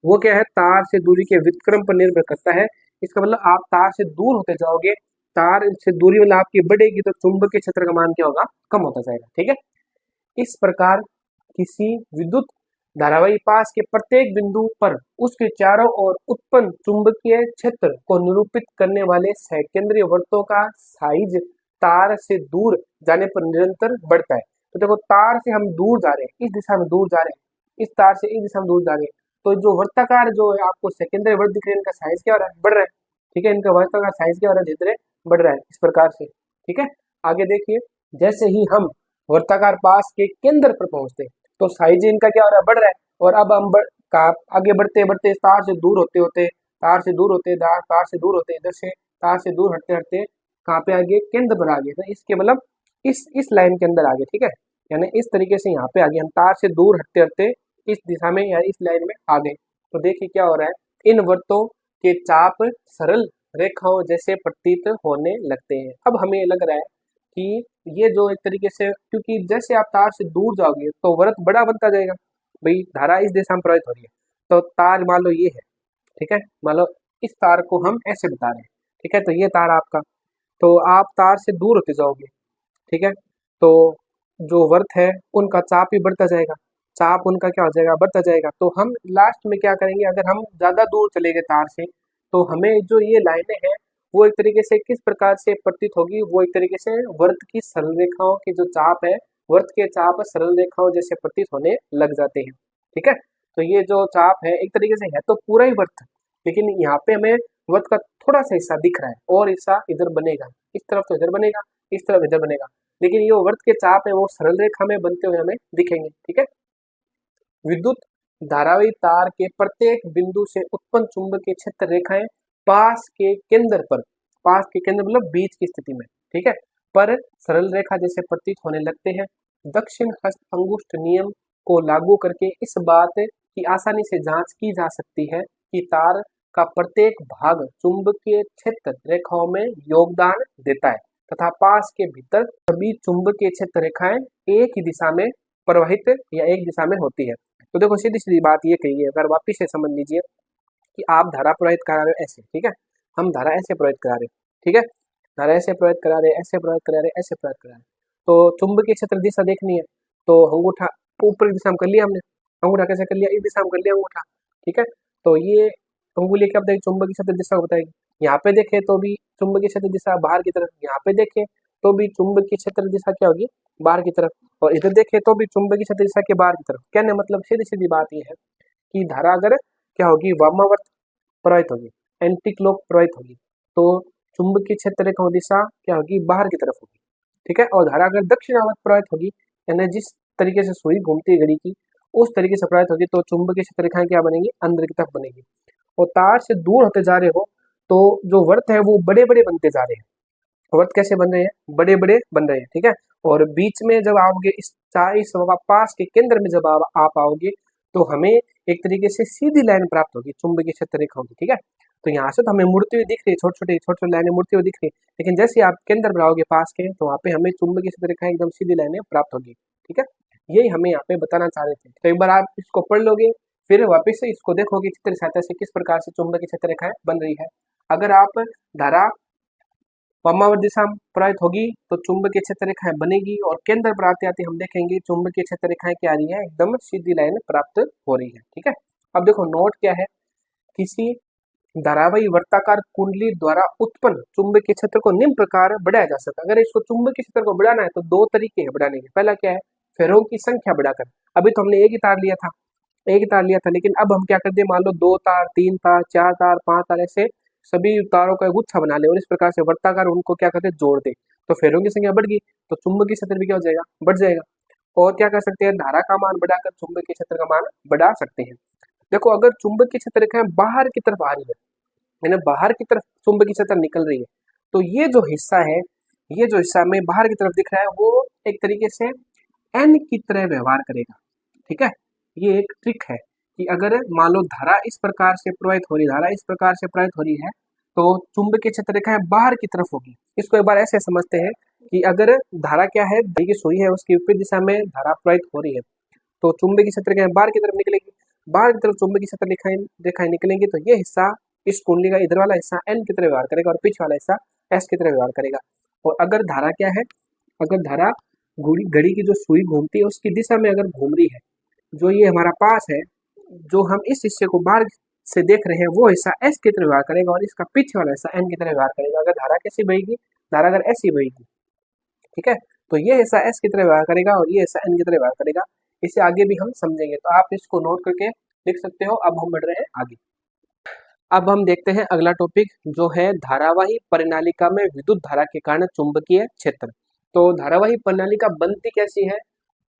वो क्या है, तार से दूरी के व्युत्क्रम पर निर्भर करता है। इसका मतलब आप तार से दूर होते जाओगे, तार से दूरी मतलब आपकी बढ़ेगी तो चुंबकीय क्षेत्र का मान क्या होगा, कम होता जाएगा, ठीक है। इस प्रकार किसी विद्युत धारावाही पास के प्रत्येक बिंदु पर उसके चारों ओर उत्पन्न चुंबकीय क्षेत्र को निरूपित करने वाले सकेंद्रीय वृत्तों का साइज तार से दूर जाने पर निरंतर बढ़ता है। तो देखो तार से हम दूर जा रहे हैं, इस दिशा में दूर जा रहे हैं, इस तार से इस दिशा में दूर जा रहे हैं, तो जो वर्ताकार जो है आपको सेकेंडरी वृत्त दिख रहे हैं, इनका साइज क्या हो रहा है, बढ़ रहा है। ठीक है, इनका वर्ताकार साइज क्या हो रहा है, धीरे धीरे बढ़ रहा है इस प्रकार से। ठीक है, आगे देखिए, जैसे ही हम वर्ताकार पास के केंद्र पर पहुंचते हैं तो साइज इनका क्या हो रहा है, बढ़ रहा है। और अब हम आगे बढ़ते बढ़ते तार से दूर होते होते तार से दूर होते तार से दूर होते इधर से तार से दूर हटते हटते कहाँ पे आगे, केंद्र पर आगे। तो इसके मतलब इस लाइन के अंदर आगे। ठीक है, यानी इस तरीके से यहाँ पे आगे हम तार से दूर हटते हटते इस दिशा में या इस लाइन में आ गए। तो देखिए क्या हो रहा है, इन वृत्तों के चाप सरल रेखाओं जैसे प्रतीत होने लगते हैं। अब हमें लग रहा है कि ये जो एक तरीके से, क्योंकि जैसे आप तार से दूर जाओगे तो वृत्त बड़ा बनता जाएगा। भाई धारा इस दिशा में प्रवाहित हो रही है, तो तार मान लो ये है। ठीक है, मान लो इस तार को हम ऐसे बता रहे हैं। ठीक है, तो ये तार आपका, तो आप तार से दूर होते जाओगे। ठीक है, तो जो वर्त है उनका चाप ही बढ़ता जाएगा, चाप उनका क्या हो जाएगा, बढ़ता जाएगा। तो हम लास्ट में क्या करेंगे, अगर हम ज़्यादा दूर चले गए तार से, तो हमें जो ये लाइनें हैं वो एक तरीके से किस प्रकार से प्रतीत होगी, वो एक तरीके से वर्त की सरल रेखाओं के जो चाप है, वर्त के चाप सरल रेखाओं जैसे प्रतीत होने लग जाते हैं। ठीक है, तो ये जो चाप है एक तरीके से है तो पूरा ही वर्त, लेकिन यहाँ पे हमें वर्त का थोड़ा सा हिस्सा दिख रहा है और हिस्सा इधर बनेगा, इस तरफ तो इधर बनेगा, इस तरफ इधर बनेगा, लेकिन ये वर्त के चाप है वो सरल रेखा में बनते हुए हमें दिखेंगे। ठीक है, विद्युत धारावाही तार के प्रत्येक बिंदु से उत्पन्न चुंबकीय क्षेत्र रेखाएं पास के केंद्र मतलब बीच की स्थिति में, ठीक है, पर सरल रेखा जैसे प्रतीत होने लगते हैं। दक्षिण हस्त अंगुष्ठ नियम को लागू करके इस बात की आसानी से जांच की जा सकती है कि तार का प्रत्येक भाग चुंबकीय क्षेत्र रेखाओं में योगदान देता है तथा पास के भीतर सभी चुंबकीय क्षेत्र रेखाएं एक ही दिशा में प्रवाहित या एक दिशा में होती है। तो देखो सीधी सीधी बात ये कही है, अगर वापिस से समझ लीजिए कि आप धारा प्रवाहित करा रहे हो ऐसे। ठीक है, हम धारा ऐसे प्रवाहित करा रहे हैं। ठीक है, धारा ऐसे प्रवाहित करा रहे, ऐसे प्रवाहित करा रहे, ऐसे प्रवाहित करा रहे, तो चुंबकीय क्षेत्र दिशा देखनी है, तो अंगूठा ऊपर की दिशा में कर लिया हमने, अंगूठा कैसे कर लिया, इस दिशा में कर लिया अंगूठा। ठीक है, तो ये अंगुली क्या बताएगी, चुंबकीय क्षेत्र दिशा बताएगी। यहाँ पे देखे तो भी चुंबकीय क्षेत्र दिशा बाहर की तरफ, यहाँ पे देखे तो भी चुंबकीय क्षेत्र दिशा क्या होगी, बाहर की तरफ, और इधर देखे तो भी चुंबकीय क्षेत्र दिशा के बाहर की तरफ। कहने मतलब सीधी सीधी बात ये है कि धारा अगर क्या होगी, वामावर्त प्रवाहित होगी, एंटी क्लॉक प्रवाहित होगी, तो चुंबकीय क्षेत्र रेखा दिशा क्या होगी, बाहर की तरफ होगी। ठीक है, और धारा अगर दक्षिणावर्त प्रवाहित होगी, यानी जिस तरीके से सुई घूमती है घड़ी की उस तरीके से प्रवाहित होगी, तो चुंबकीय क्षेत्र रेखाएं क्या बनेगी, अंदर की तरफ बनेगी। और तार से दूर होते जा रहे हो तो जो वर्त है वो बड़े बड़े बनते जा रहे हैं। वर्त कैसे बन रहे हैं, बड़े बड़े बन रहे हैं। ठीक है, और बीच में जब आओगे इस पास के केंद्र में जब आप आओगे तो हमें एक तरीके से सीधी लाइन प्राप्त होगी चुंबकीय क्षेत्र रेखाओं की। ठीक है, तो यहाँ से तो हमें मुड़ती हुई दिख रही है, छोटी छोटी लाइनें मुड़ती हुई दिख रही है, लेकिन जैसे आप केंद्र पर आओगे पास के, तो वहाँ पे हमें चुंबकीय क्षेत्र रेखाएं एकदम सीधी लाइनें प्राप्त होगी। ठीक है, यही हमें यहाँ पे बताना चाह रहे थे। तो एक बार आप इसको पढ़ लोगे, फिर वापस से इसको देखोगे चित्र सहायता से किस प्रकार से चुंबकीय क्षेत्र रेखाएं बन रही है। अगर आप धारा वामावर्त दिशा में प्रवाहित होगी तो चुंबकीय क्षेत्र रेखाएं बनेगी, और केंद्र पर आते आते हम देखेंगे चुंबकीय क्षेत्र रेखाएं क्या आ रही है, एकदम सीधी लाइन प्राप्त हो रही है। ठीक है, अब देखो नोट क्या है, किसी धारावाही वर्ताकार कुंडली द्वारा उत्पन्न चुंबकीय क्षेत्र को निम्न प्रकार बढ़ाया जा सकता है। अगर इसको चुंबकीय क्षेत्र को बढ़ाना है तो दो तरीके हैं बढ़ाने के। पहला क्या है, फेरों की संख्या बढ़ाकर। अभी तो हमने एक ही तार लिया था, लेकिन अब हम क्या करते हैं, मान लो 2 तार, 3 तार, 4 तार, 5 तार, ऐसे सभी तारों का गुच्छा बना ले और इस प्रकार से वर्ताकार उनको क्या करते हैं, जोड़ दे, तो फेरों की संख्या बढ़ गई, तो चुंबकीय क्षेत्र भी क्या हो जाएगा, बढ़ जाएगा। और क्या कर सकते हैं, धारा का मान बढ़ाकर चुंबकीय क्षेत्र का मान बढ़ा सकते हैं। देखो अगर चुंबकीय क्षेत्र रेखाएं बाहर की तरफ आ रही है, यानी बाहर की तरफ चुंबकीय क्षेत्र निकल रही है, तो ये जो हिस्सा है, ये जो हिस्सा में बाहर की तरफ दिख रहा है, वो एक तरीके से एन की तरह व्यवहार करेगा। ठीक है, ये एक ट्रिक है कि अगर मान लो धारा इस प्रकार से प्रवाहित हो रही, धारा इस प्रकार से प्रवाहित हो रही है, तो चुंबकीय क्षेत्र रेखाएं बाहर की तरफ होगी। इसको एक बार ऐसे समझते हैं कि अगर धारा क्या है, घड़ी की सुई है, उसकी विपरीत दिशा में धारा प्रवाहित हो रही है, तो चुंबकीय क्षेत्र रेखाएं बाहर की तरफ निकलेगी, बाहर की तरफ चुंबकीय क्षेत्र रेखाएं निकलेंगी, तो ये हिस्सा, इस कुंडली का इधर वाला हिस्सा एन की तरह व्यवहार करेगा और पीछे वाला हिस्सा एस की तरह व्यवहार करेगा। और अगर धारा क्या है, अगर धारा घड़ी की जो सुई घूमती है उसकी दिशा में अगर घूम रही है, जो ये हमारा पास है, जो हम इस हिस्से को बाहर से देख रहे हैं, वो हिस्सा एस की तरह व्यवहार करेगा और इसका पीछे वाला हिस्सा एन की तरह व्यवहार करेगा। अगर धारा कैसी बहेगी, धारा अगर ऐसी बहेगी, ठीक है, तो ये हिस्सा एस की तरह व्यवहार करेगा और ये हिस्सा एन की तरह व्यवहार करेगा। इसे आगे भी हम समझेंगे, तो आप इसको नोट करके लिख सकते हो। अब हम बढ़ रहे हैं आगे। अब हम देखते हैं अगला टॉपिक, जो है धारावाही प्रणालिका में विद्युत धारा के कारण चुंबकीय क्षेत्र। तो धारावाही प्रणालिका बनती कैसी है,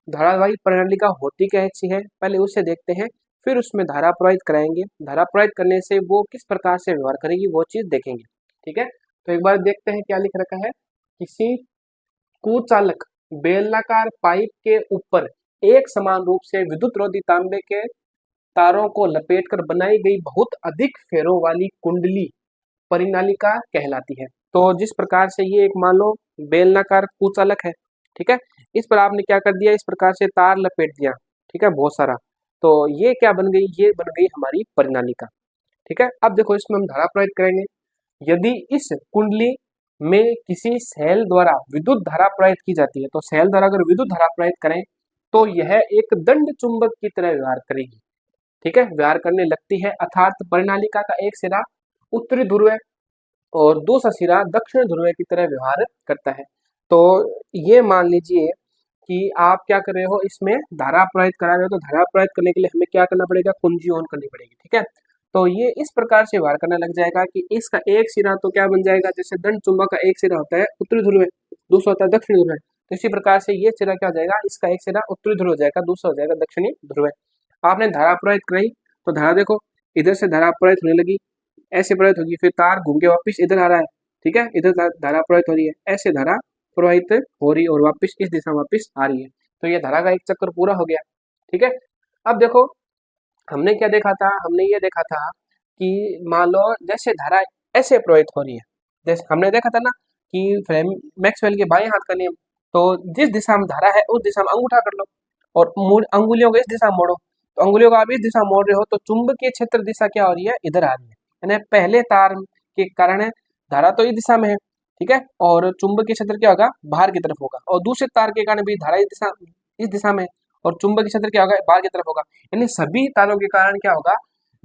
धारावाही प्रणालिका होती कैसी है, पहले उसे देखते हैं, फिर उसमें धारा प्रवाहित कराएंगे। धारा प्रवाहित करने से वो किस प्रकार से व्यवहार करेगी वो चीज देखेंगे, ठीक है। तो एक बार देखते हैं क्या लिख रखा है। किसी कुचालक बेलनाकार पाइप के ऊपर एक समान रूप से विद्युत रोधी तांबे के तारों को लपेटकर बनाई गई बहुत अधिक फेरों वाली कुंडली परिनालिका कहलाती है। तो जिस प्रकार से ये एक मान लो बेलनाकार कुचालक है, ठीक है, इस पर आपने क्या कर दिया, इस प्रकार से तार लपेट दिया, ठीक है, बहुत सारा, तो ये क्या बन गई, ये बन गई हमारी परिनालिका, ठीक है। अब देखो इसमें हम धारा प्रवाहित करेंगे। यदि इस कुंडली में किसी सेल द्वारा विद्युत धारा प्रवाहित की जाती है, तो सेल द्वारा अगर विद्युत धारा प्रवाहित करें तो यह एक दंड चुंबक की तरह व्यवहार करेगी, ठीक है, व्यवहार करने लगती है। अर्थात परिनालिका का एक सिरा उत्तरी ध्रुव और दूसरा सिरा दक्षिण ध्रुव की तरह व्यवहार करता है। तो ये मान लीजिए कि आप क्या कर रहे हो, इसमें धारा प्रवाहित करा रहे हो, तो धारा प्रवाहित करने के लिए हमें क्या करना पड़ेगा, कुंजी ऑन करनी पड़ेगी, ठीक है। तो ये इस प्रकार से व्यवहार करने लग जाएगा कि इसका एक सिरा तो क्या बन जाएगा, जैसे दंड चुंबक का एक सिरा होता है उत्तरी ध्रुव, दूसरा होता है दक्षिणी ध्रुव, तो इसी प्रकार से ये सिरा क्या हो जाएगा, इसका एक सिरा उत्तरी ध्रुव हो जाएगा, दूसरा हो जाएगा दक्षिणी ध्रुव। आपने धारा प्रवाहित कराई, तो धारा देखो इधर से धारा प्रवाहित होने लगी, ऐसे प्रवाहित होगी, फिर तार घूम के वापिस इधर आ रहा है, ठीक है, इधर धारा प्रवाहित हो रही है, ऐसे धारा प्रवाहित हो रही है और वापिस इस दिशा में वापिस आ रही है। तो ये धारा का एक चक्कर पूरा हो गया, ठीक है। अब देखो हमने क्या देखा था, हमने ये देखा था कि मान लो जैसे धारा ऐसे प्रवाहित हो रही है, जैसे हमने देखा था ना कि मैक्सवेल के बाएं हाथ का नियम, तो जिस दिशा में धारा है उस दिशा में अंगूठा कर लो और अंगुलियों को इस दिशा में मोड़ो, तो अंगुलियों को आप इस दिशा में मोड़ रहे हो, तो चुंबकीय क्षेत्र दिशा क्या हो रही है, इधर आ रही है, यानी पहले तार के कारण धारा तो इस दिशा में है, ठीक है, और चुंबकीय क्षेत्र क्या होगा, बाहर की तरफ होगा, और दूसरे तार के कारण भी धारा इस दिशा में, और चुंबकीय क्षेत्र क्या होगा, बाहर की तरफ होगा, यानी सभी तारों के कारण क्या होगा,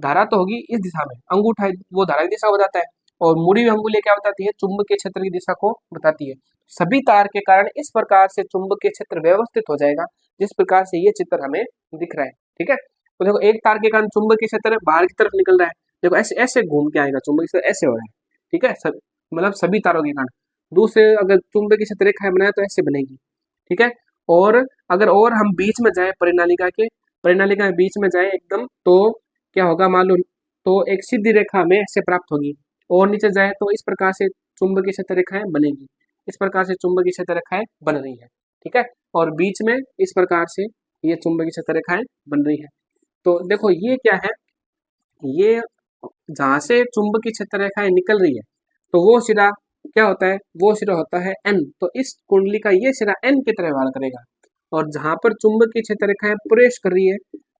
धारा तो होगी इस दिशा में, अंगूठा वो धारा की दिशा बताता है, और मुड़ी हुई अंगुली क्या बताती है, चुंबकीय क्षेत्र की दिशा को बताती है। सभी तार के कारण इस प्रकार से चुंबकीय क्षेत्र व्यवस्थित हो जाएगा, जिस प्रकार से ये चित्र हमें दिख रहा है, ठीक है। तो देखो एक तार के कारण चुंबकीय क्षेत्र बाहर की तरफ निकल रहा है, देखो ऐसे ऐसे घूम के आएगा, चुंबकीय क्षेत्र ऐसे हो रहा है, ठीक है, मतलब सभी तारों के कारण। दूसरे अगर चुंबकीय क्षेत्र रेखा बनाए तो ऐसे बनेगी, ठीक है। और अगर और हम बीच में जाए परिनालिका के बीच में जाए एकदम, तो क्या होगा मालूम, तो एक सीधी रेखा में ऐसे प्राप्त होगी, और नीचे जाए तो इस प्रकार से चुंबकीय क्षेत्र रेखाएं बनेगी, इस प्रकार से चुंबकीय क्षेत्र रेखाएं बन रही है, ठीक है, और बीच में इस प्रकार से ये चुंबकीय क्षेत्र रेखाएं बन रही है। तो देखो ये क्या है, ये जहां से चुंबकीय क्षेत्र रेखाएं निकल रही है, तो वो सिरा क्या होता है, वो सिरा होता है एन, तो इस कुंडली का ये सिरा एन की तरह व्यवहार करेगा, और जहां पर चुंबकीय क्षेत्र रेखाएं प्रवेश कर रही है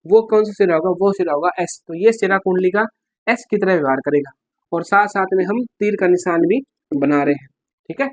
वो कौन सा सिरा होगा, वो सिरा होगा एस, तो ये सिरा कुंडली का एस की तरह व्यवहार करेगा, और साथ साथ में हम तीर का निशान भी बना रहे हैं, ठीक है।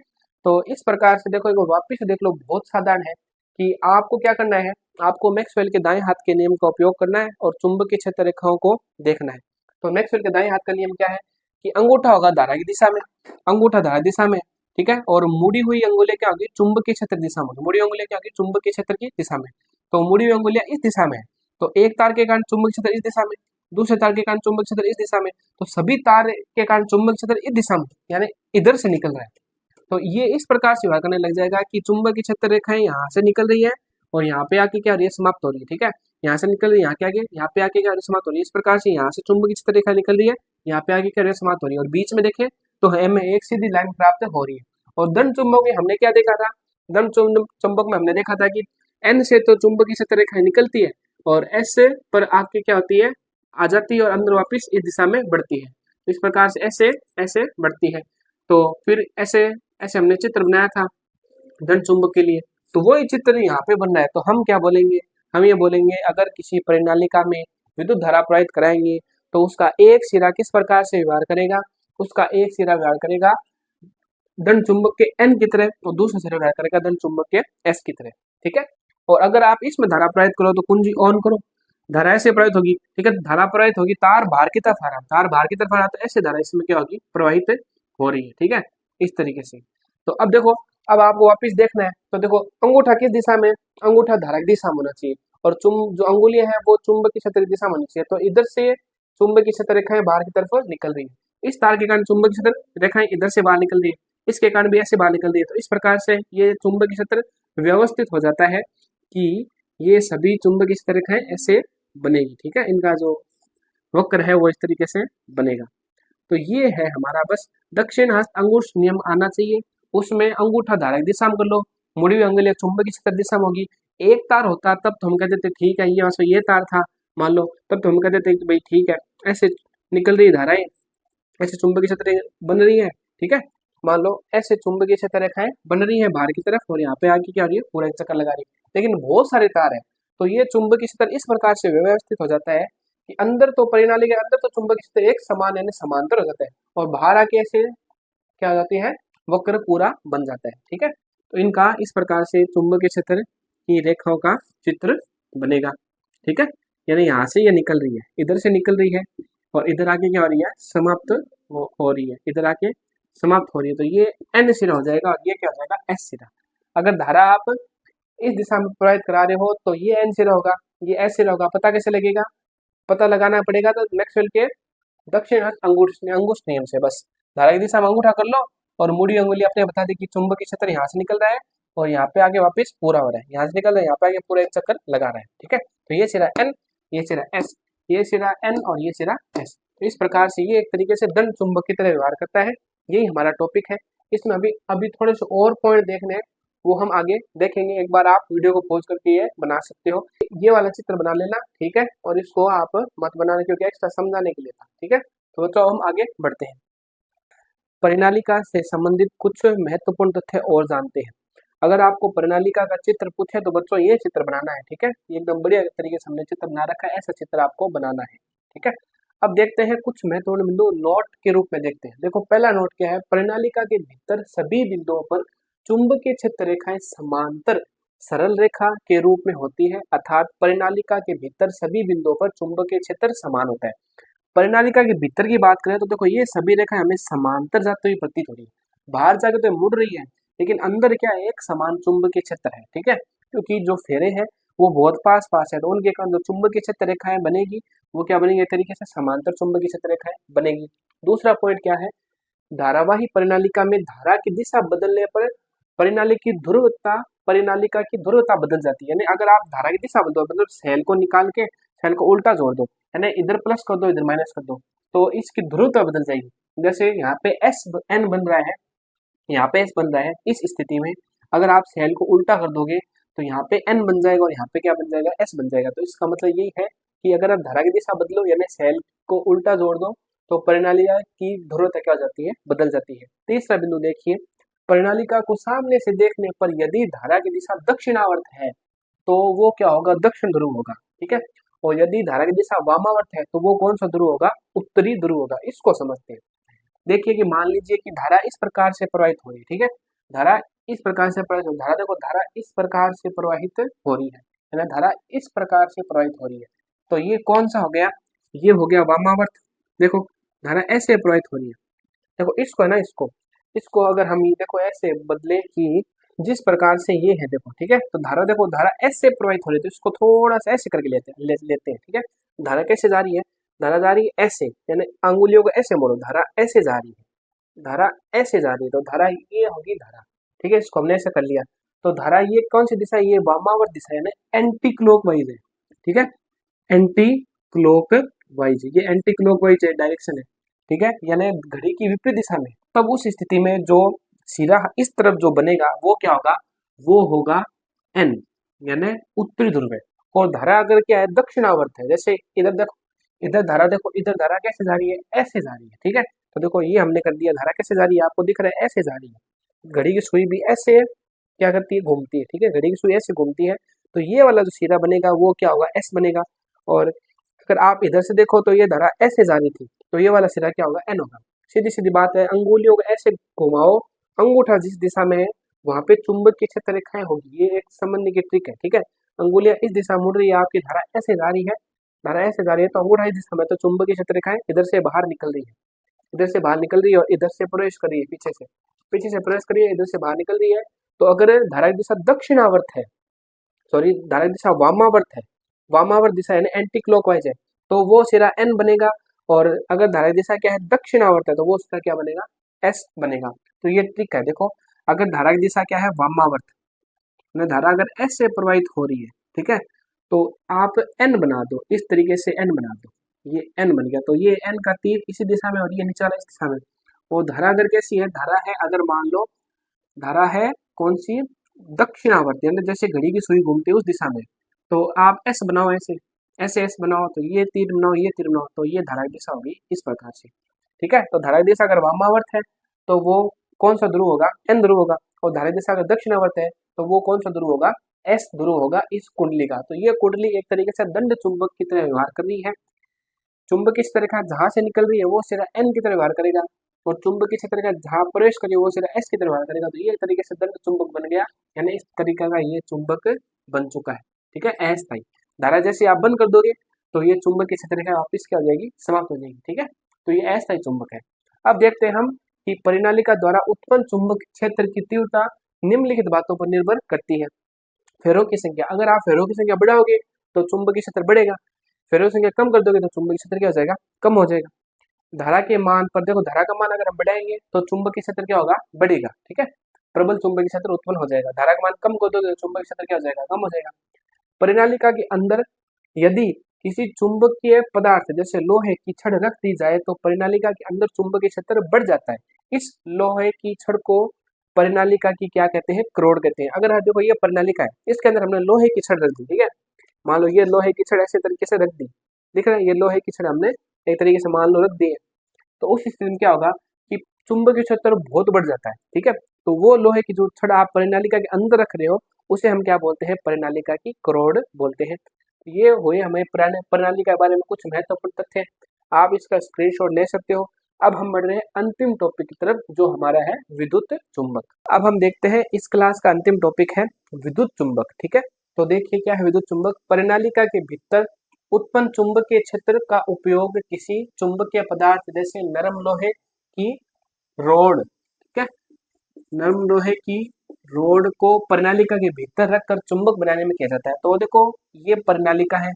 तो इस प्रकार से देखो, एक वापिस देख लो, बहुत साधारण है कि आपको क्या करना है, आपको मैक्सवेल के दाएं हाथ के नियम का उपयोग करना है और चुंबकीय क्षेत्र रेखाओं को देखना है। तो मैक्सवेल के दाएं हाथ का नियम क्या है कि अंगूठा होगा धारा की दिशा में, अंगूठा धारा दिशा में, ठीक है, और मुड़ी हुई अंगुलियां क्या होगी, चुंबकीय क्षेत्र दिशा में, मुड़ी अंगुलियां क्या होगी, चुंबकीय क्षेत्र की दिशा में, तो मुड़ी हुई अंगुलियां इस दिशा में है, तो एक तार के कारण चुंबकीय क्षेत्र इस दिशा में, दूसरे तार के कारण चुंबकीय क्षेत्र इस दिशा में, तो सभी तार के कारण चुंबकीय क्षेत्र इस दिशा में, यानी इधर से निकल रहा है। तो ये इस प्रकार से व्यवहार करने लग जाएगा कि चुंबकीय क्षेत्र रेखाएं यहाँ से निकल रही है और यहाँ पे आके क्या हो रही है, समाप्त हो रही है, ठीक है, यहाँ से निकल रही है, यहाँ के आगे, यहाँ पे आके क्या समाप्त हो रही है, इस प्रकार से यहाँ से चुंबकीय क्षेत्र रेखा निकल रही है, यहाँ पे आगे क्या समाप्त हो रही है, और बीच में देखें तो हमें एक सीधी लाइन प्राप्त हो रही है। और दंड चुंबक में हमने क्या देखा था, दंड चुंबक में हमने देखा था कि एन से तो चुंबकीय क्षेत्र रेखाएं निकलती है और एस पर आके क्या होती है, आ जाती है और अंदर वापिस इस दिशा में बढ़ती है, तो इस प्रकार से ऐसे ऐसे बढ़ती है। तो फिर ऐसे ऐसे हमने चित्र बनाया था धन चुंबक के लिए, तो वही चित्र यहाँ पे बन रहा है। तो हम क्या बोलेंगे, हम ये बोलेंगे अगर किसी परिनालिका में विद्युत धारा प्रवाहित कराएंगे तो उसका एक सिरा किस प्रकार से व्यवहार करेगा, उसका एक सिरा व्यवहार करेगा धन चुंबक के एन की तरह और दूसरा सिरा व्यवहार करेगा धन चुंबक के एस की तरह, ठीक है। और अगर आप इसमें धारा प्रवाहित करो तो कुंजी ऑन करो, धारा ऐसे प्रवाहित होगी, ठीक है, धारा प्रवाहित होगी, तार बाहर की तरफ आ रहा है, तार बाहर की तरफ आ रहा है तो ऐसे धारा इसमें क्या होगी, प्रवाहित हो रही है, ठीक है, इस तरीके से। तो अब देखो, अब आपको वापस देखना है, तो देखो अंगूठा किस दिशा में, अंगूठा धारा की दिशा में होना चाहिए, और जो अंगुलियां हैं वो चुंबकीय क्षेत्र की दिशा में होनी चाहिए। तो इधर से चुंबकीय क्षेत्र रेखाएं बाहर की तरफ निकल रही है, इस तार के कारण चुंबकीय क्षेत्र रेखाएं इधर से बाहर निकल रही है, इसके कारण भी ऐसे बाहर निकल रही है। तो इस प्रकार से ये चुंबकीय क्षेत्र व्यवस्थित हो जाता है कि ये सभी चुंबकीय क्षेत्र रेखाएं ऐसे बनेगी, ठीक है, इनका जो वक्र है वो इस तरीके से बनेगा। तो ये है हमारा बस दक्षिण हस्त अंगुष्ठ नियम आना चाहिए, उसमें अंगूठा धारा की दिशा में कर लो, मुड़ी हुई अंगुली चुंबकीय क्षेत्र दिशा में होगी। एक तार होता तब तो हम कहते थे ठीक है, यहाँ से ये तार था मान लो, तब तो हम कहते थे कि भाई ठीक है, ऐसे निकल रही धाराएं, ऐसे चुंबकीय क्षेत्र बन रही है, ठीक है, मान लो ऐसे चुंबकीय क्षेत्र रेखाएं बन रही है बाहर की तरफ, और यहाँ पे आगे क्या हो रही है, पूरा एक चक्कर लगा रही है, लेकिन बहुत सारे तार है, तो ये चुंबकीय क्षेत्र इस प्रकार से व्यवस्थित हो जाता है कि अंदर तो प्रणाली के अंदर तो चुंबकीय क्षेत्र एक समान यानी समांतर हो जाता है, और बाहर आके ऐसे क्या हो जाती है, वक्र पूरा बन जाता है, ठीक है। तो इनका इस प्रकार से चुंबकीय क्षेत्र की रेखाओं का चित्र बनेगा, ठीक है, यानी यहाँ से ये निकल रही है, इधर से निकल रही है, और इधर आके क्या हो रही है, समाप्त हो रही है, इधर आके समाप्त हो रही है, तो ये एन सिरा हो जाएगा, और ये क्या हो जाएगा, एस सिरा। अगर धारा आप इस दिशा में प्रवाहित करा रहे हो तो ये एन सिरा होगा, ये एस सिरा होगा, पता कैसे लगेगा, पता लगाना पड़ेगा तो मैक्सवेल के दक्षिण हस्त अंगुष्ठ नियम से, बस धारा की दिशा में अंगूठा कर लो, और मुड़ी अंगुली अपने बता दी कि चुंबकीय क्षेत्र यहाँ से निकल रहा है, और यहाँ पे आगे वापस पूरा हो रहा है, यहाँ से निकल रहा है, यहाँ पे आगे पूरा एक चक्कर लगा रहा है, ठीक है। तो ये सिरा एन, ये सिरा एस, ये सिरा एन और ये सिरा एस। तो इस प्रकार से ये एक तरीके से दंड चुंबक की तरह व्यवहार करता है, यही हमारा टॉपिक है। इसमें अभी अभी थोड़े से और पॉइंट देखने हैं, वो हम आगे देखेंगे। एक बार आप वीडियो को पॉज करके ये बना सकते हो, ये वाला चित्र बना लेना, ठीक है, और इसको आप मत बनाना क्योंकि एक्स्ट्रा समझाने के लिए था, ठीक है। तो बच्चों हम आगे बढ़ते हैं, परिनालिका से संबंधित कुछ महत्वपूर्ण तथ्य और जानते हैं। अगर आपको परिनालिका का चित्र पूछे तो बच्चों ये चित्र बनाना है, ठीक है, ये एकदम बढ़िया तरीके से हमने चित्र बना रखा है, ऐसा चित्र आपको बनाना है, ठीक है। अब देखते हैं कुछ महत्वपूर्ण बिंदु नोट के रूप में देखते हैं। देखो पहला नोट क्या है, परिनालिका के भीतर सभी बिंदुओं पर चुंबकीय क्षेत्र रेखाएं समांतर सरल रेखा के रूप में होती है, अर्थात परिनालिका के भीतर सभी बिंदुओं पर चुंबकीय क्षेत्र समान होता है। परिनालिका के भीतर की बात करें तो देखो ये सभी रेखाएं हमें समांतर जाती हुई प्रतीत हो रही है, बाहर जाके तो मुड़ रही है, लेकिन अंदर क्या है, एक समान चुंबकीय क्षेत्र है, ठीक है, क्योंकि जो फेरे हैं वो बहुत पास पास है, तो उनके कारण जो चुंबकीय क्षेत्र रेखाएं बनेगी वो क्या बनेगी, एक तरीके से समांतर चुंबकीय क्षेत्र रेखाएं बनेगी। दूसरा पॉइंट क्या है, धारावाही परिनालिका में धारा की दिशा बदलने पर परिनालिका की ध्रुवता बदल जाती है, यानी अगर आप धारा की दिशा बदलो, मतलब सेल को निकाल के सेल को उल्टा जोड़ दो, यानी इधर प्लस कर दो इधर माइनस कर दो, तो इसकी ध्रुवता बदल जाएगी। जैसे यहाँ पे एस एन बन रहा है, यहाँ पे एस बन रहा है, इस स्थिति में अगर आप सेल को उल्टा कर दोगे तो यहाँ पे एन बन जाएगा और यहाँ पे क्या बन जाएगा, एस बन जाएगा। तो इसका मतलब यही है कि अगर आप धारा की दिशा बदलो यानी सेल को उल्टा जोड़ दो तो परिनालिका की ध्रुवता क्या हो जाती है, बदल जाती है। तीसरा बिंदु देखिए, परिनालिका को सामने से देखने पर यदि धारा की दिशा दक्षिणावर्त है तो वो क्या होगा, दक्षिण ध्रुव होगा, ठीक है, और यदि धारा की दिशा वामावर्त है तो वो कौन सा ध्रुव होगा, उत्तरी ध्रुव होगा। इसको समझते हैं। देखिए कि मान लीजिए कि धारा इस प्रकार से प्रवाहित हो रही है, ठीक है, धारा इस प्रकार से प्रवाहित हो, धारा देखो धारा इस प्रकार से प्रवाहित हो रही है ना, धारा इस प्रकार से प्रवाहित हो रही है, तो ये कौन सा हो गया, ये हो गया वामावर्त। देखो धारा ऐसे प्रवाहित हो रही है, देखो इसको है ना, इसको इसको अगर हम देखो ऐसे बदले कि जिस प्रकार से ये है, देखो ठीक है, तो धारा देखो धारा ऐसे प्रवाहित हो रही है, तो इसको थोड़ा सा ऐसे करके लेते हैं, ठीक है। धारा कैसे जा रही है, धारा जा रही है ऐसे, यानी अंगुलियों को ऐसे मोड़ो, धारा ऐसे जा रही है, धारा ऐसे जा रही है, तो धारा ये होगी धारा, ठीक है, इसको हमने ऐसे कर लिया। तो धारा ये कौन सी दिशा है, ये वामावर्त दिशा है, यानी एंटी क्लॉकवाइज है, ठीक है, एंटी क्लॉकवाइज, ये एंटी क्लॉकवाइज डायरेक्शन है, ठीक है, यानी घड़ी की विपरीत दिशा में। तब उस स्थिति में जो सिरा इस तरफ जो बनेगा वो क्या होगा, वो होगा एन, यानी उत्तरी ध्रुव है। और धारा अगर क्या है, दक्षिणावर्त है, जैसे इधर देखो, इधर धारा देखो, इधर धारा कैसे जा रही है, ऐसे जा रही है, ठीक है। तो देखो ये हमने कर दिया, धारा कैसे जा रही है, आपको दिख रहा है ऐसे जा रही है, घड़ी की सुई भी ऐसे क्या करती है, घूमती है, ठीक है, घड़ी की सुई ऐसे घूमती है, तो ये वाला जो सिरा बनेगा वो क्या होगा, एस बनेगा। और अगर आप इधर से देखो तो ये धारा ऐसे जा रही थी, तो ये वाला सिरा क्या होगा, एन होगा। सीधी सीधी बात है, अंगुलियों को ऐसे घुमाओ, अंगूठा जिस दिशा में है वहां पे चुंबकीय क्षेत्र रेखाएं होगी, ये एक समझने की ट्रिक है, ठीक है। अंगुलियां इस दिशा मुड़ रही है, आपकी धारा ऐसे जा रही है, धारा ऐसे जा रही है, तो अंगूठा इस दिशा में, तो चुंबकीय क्षेत्र रेखाएं इधर से बाहर निकल रही है, इधर से बाहर निकल रही है और इधर से प्रवेश कर रही है, पीछे से प्रवेश कर रही है, इधर से बाहर निकल रही है। तो अगर धारा की दिशा दक्षिणावर्त है, सॉरी धारा की दिशा वामावर्त है, वामावर्त दिशा यानी एंटी क्लॉकवाइज है, तो वो सिरा एन बनेगा। और अगर धारा की दिशा क्या है, दक्षिणावर्त है, तो वो सिरा क्या बनेगा, एस बनेगा। तो ये ट्रिक है, देखो अगर धारा की दिशा क्या है, वामावर्त में धारा अगर एस से प्रवाहित हो रही है, ठीक है, तो आप एन बना दो, इस तरीके से एन बना दो, ये एन बन गया। तो ये एन का तीर इसी दिशा में और ये नीचे वाला इस दिशा में। वो धारा अगर कैसी है, धारा है अगर मान लो धारा है कौन सी, दक्षिणावर्त, यानी जैसे घड़ी की सुई घूमती है उस दिशा में, तो आप एस बनाओ, ऐसे ऐसे एस बनाओ, तो ये तीर बनाओ, ये तीर बनाओ, तो ये धारा की दिशा होगी इस प्रकार से, ठीक है। तो धारा की दिशा अगर वामावर्त है तो वो कौन सा ध्रुव होगा, एन ध्रुव होगा, और धारा की दिशा अगर दक्षिणावर्त है तो वो कौन सा ध्रुव होगा, एस ध्रुव होगा इस कुंडली का। तो ये कुंडली एक तरीके से दंड चुंबक की तरह व्यवहार कर रही है। चुंबकीय क्षेत्र रेखा जहां से निकल रही है वो सिरा एन की तरह व्यवहार करेगा, और चुंबकीय क्षेत्र रेखा जहां प्रवेश करेगी वो सिरा एस की तरह व्यवहार करेगा। तो ये एक तरीके से दंड चुंबक बन गया, यानी इस तरीके का ये चुंबक बन चुका है, ठीक है, अस्थायी। धारा जैसे आप बंद कर दोगे तो ये चुंबकीय क्षेत्र रेखा वापिस क्या हो जाएगी, समाप्त हो जाएगी, ठीक है। तो ये अस्थायी चुंबक है। अब देखते हैं हम कि परिनालिका द्वारा उत्पन्न चुंबक क्षेत्र की तीव्रता निम्नलिखित बातों पर निर्भर करती है। फेरों की संख्या, अगर आप फेरों की संख्या बढ़ाओगे तो चुंबकीय क्षेत्र बढ़ेगा, फेरों की संख्या कम कर दोगे तो चुंबकीय क्षेत्र क्या हो जाएगा, कम हो जाएगा। धारा के मान पर देखो, धारा का मान अगर हम बढ़ाएंगे तो चुंबकीय क्षेत्र क्या होगा, बढ़ेगा, ठीक है, प्रबल चुंबकीय क्षेत्र उत्पन्न हो जाएगा। धारा का मान कम कर दोगे तो चुंबकीय क्षेत्र क्या हो जाएगा, कम हो जाएगा। परिनालिका के अंदर यदि किसी चुंबकीय पदार्थ जैसे लोहे की छड़ रख दी जाए तो परिनालिका के अंदर चुंबकीय क्षेत्र बढ़ जाता है। इस लोहे की छड़ को परिनालिका की क्या कहते हैं, क्रोड कहते हैं। अगर देखो ये परिनालिका है, इसके अंदर हमने लोहे की छड़ रख दी, ठीक है, मान लो ये लोहे की छड़ ऐसे तरीके से रख दी, दिख रहा है, ये लोहे की छड़ हमने एक तरीके से मान लो रख दी है, तो उस स्थिति में क्या होगा कि चुंबकीय क्षेत्र बहुत बढ़ जाता है, ठीक है। तो वो लोहे की जो छड़ आप परिनालिका के अंदर रख रहे हो उसे हम क्या बोलते हैं, परिनालिका की क्रोड बोलते हैं। ये हुए हमें परिनालिका के बारे में कुछ महत्वपूर्ण तथ्य, आप इसका स्क्रीनशॉट ले सकते हो। अब हम बढ़ रहे हैं अंतिम टॉपिक की तरफ जो हमारा है विद्युत चुंबक। अब हम देखते हैं इस क्लास का अंतिम टॉपिक है विद्युत चुंबक, ठीक है। तो देखिए क्या है विद्युत चुंबक, परिनालिका के भीतर उत्पन्न चुंबकीय क्षेत्र का उपयोग किसी चुंबकीय पदार्थ जैसे नरम लोहे की रोड, ठीक है, नरम लोहे की रोड को परिनालिका के भीतर रखकर चुंबक बनाने में किया जाता है। तो देखो ये परिनालिका है,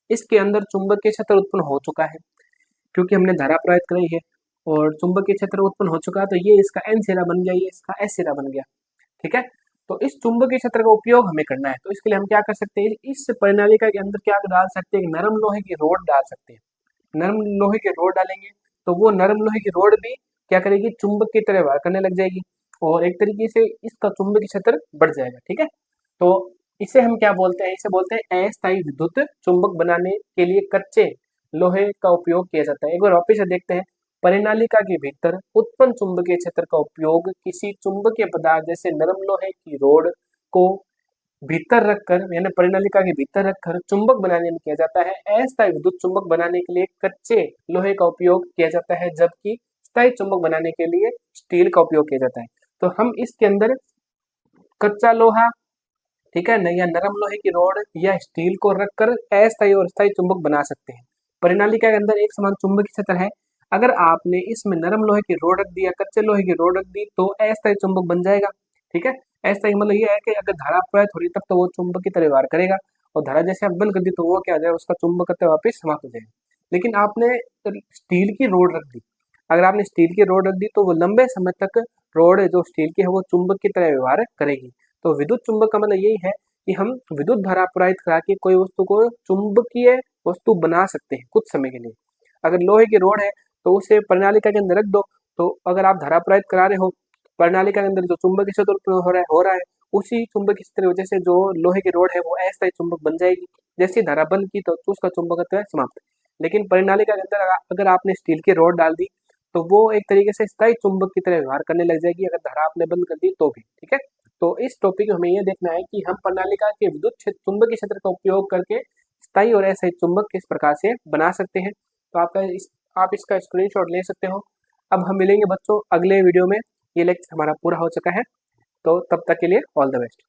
इसके अंदर चुंबकीय क्षेत्र उत्पन्न हो चुका है क्योंकि हमने धारा प्रवाहित कराई है और चुंबकीय क्षेत्र उत्पन्न हो चुका है, तो ये इसका एन सिरा बन गया, ये इसका एस सिरा बन गया, ठीक है। तो इस चुंबकीय क्षेत्र का उपयोग हमें करना है, तो इसके लिए हम क्या कर सकते हैं, इस परिनालिका के अंदर क्या डाल सकते हैं, नरम लोहे की रोड डाल सकते हैं। नरम लोहे की रोड डालेंगे तो वो नरम लोहे की रोड भी क्या करेगी, चुंबक की तरह व्यवहार करने लग जाएगी और एक तरीके से इसका चुंबकीय क्षेत्र बढ़ जाएगा, ठीक है। तो इसे हम क्या बोलते हैं, इसे बोलते हैं अस्थायी विद्युत चुंबक बनाने के लिए कच्चे लोहे का उपयोग किया जाता है। एक बार वापिस से देखते हैं, परिनालिका के भीतर उत्पन्न चुंबकीय क्षेत्र का उपयोग किसी चुंबकीय पदार्थ जैसे नरम लोहे की रोड को भीतर रखकर यानी परिनालिका के भीतर रखकर चुंबक बनाने में किया जाता है। अस्थायी विद्युत चुंबक बनाने के लिए कच्चे लोहे का उपयोग किया जाता है, जबकि स्थायी चुंबक बनाने के लिए स्टील का उपयोग किया जाता है। तो हम इसके अंदर कच्चा लोहा, ठीक है ना, या नरम लोहे की रोड या स्टील को रखकर अस्थायी और स्थायी चुंबक बना सकते हैं। परिनालिका के अंदर एक समान चुंबकीय क्षेत्र है, अगर आपने इसमें नरम लोहे की रोड रख दी या कच्चे लोहे की रोड रख दी तो अस्थायी चुंबक बन जाएगा, ठीक है। अस्थायी मतलब ये है कि अगर धारा प्रवाहित हो रही तब तो वो चुंबक की तरह व्यवहार करेगा, और धारा जैसे आप बंद कर दी तो वो क्या हो जाएगा, उसका चुंबकत्व वापिस समाप्त हो जाएगा। लेकिन आपने स्टील की रोड रख दी, अगर आपने स्टील की रोड रख दी तो वो लंबे समय तक रोड जो स्टील की है वो चुंबक की तरह व्यवहार करेगी। तो विद्युत चुंबक का मतलब यही है कि हम विद्युत धारा प्रवाहित करा के कोई वस्तु को चुंबकीय वस्तु बना सकते हैं कुछ समय के लिए। अगर लोहे की रोड है तो उसे परिनालिका के अंदर रख दो, तो अगर आप धारा प्रवाहित करा रहे हो परिनालिका के अंदर जो चुंबकीय क्षेत्र उत्पन्न हो रहा है उसी चुंबकीय क्षेत्र की वजह से जो लोहे की रोड है वो अस्थायी चुंबक बन जाएगी। जैसे धारा बंद की तो उसका चुंबकत्व समाप्त। लेकिन परिनालिका के अंदर अगर आपने स्टील की रोड डाल दी तो वो एक तरीके से स्थायी चुंबक की तरह व्यवहार करने लग जाएगी, अगर धारा आपने बंद कर दी तो भी, ठीक है। तो इस टॉपिक में हमें यह देखना है कि हम परिनालिका के विद्युत चुंबकीय क्षेत्र का उपयोग करके स्थायी और अस्थायी चुंबक किस प्रकार से बना सकते हैं। तो आप इसका स्क्रीनशॉट ले सकते हो। अब हम मिलेंगे बच्चों अगले वीडियो में, ये लेक्चर हमारा पूरा हो चुका है, तो तब तक के लिए ऑल द बेस्ट।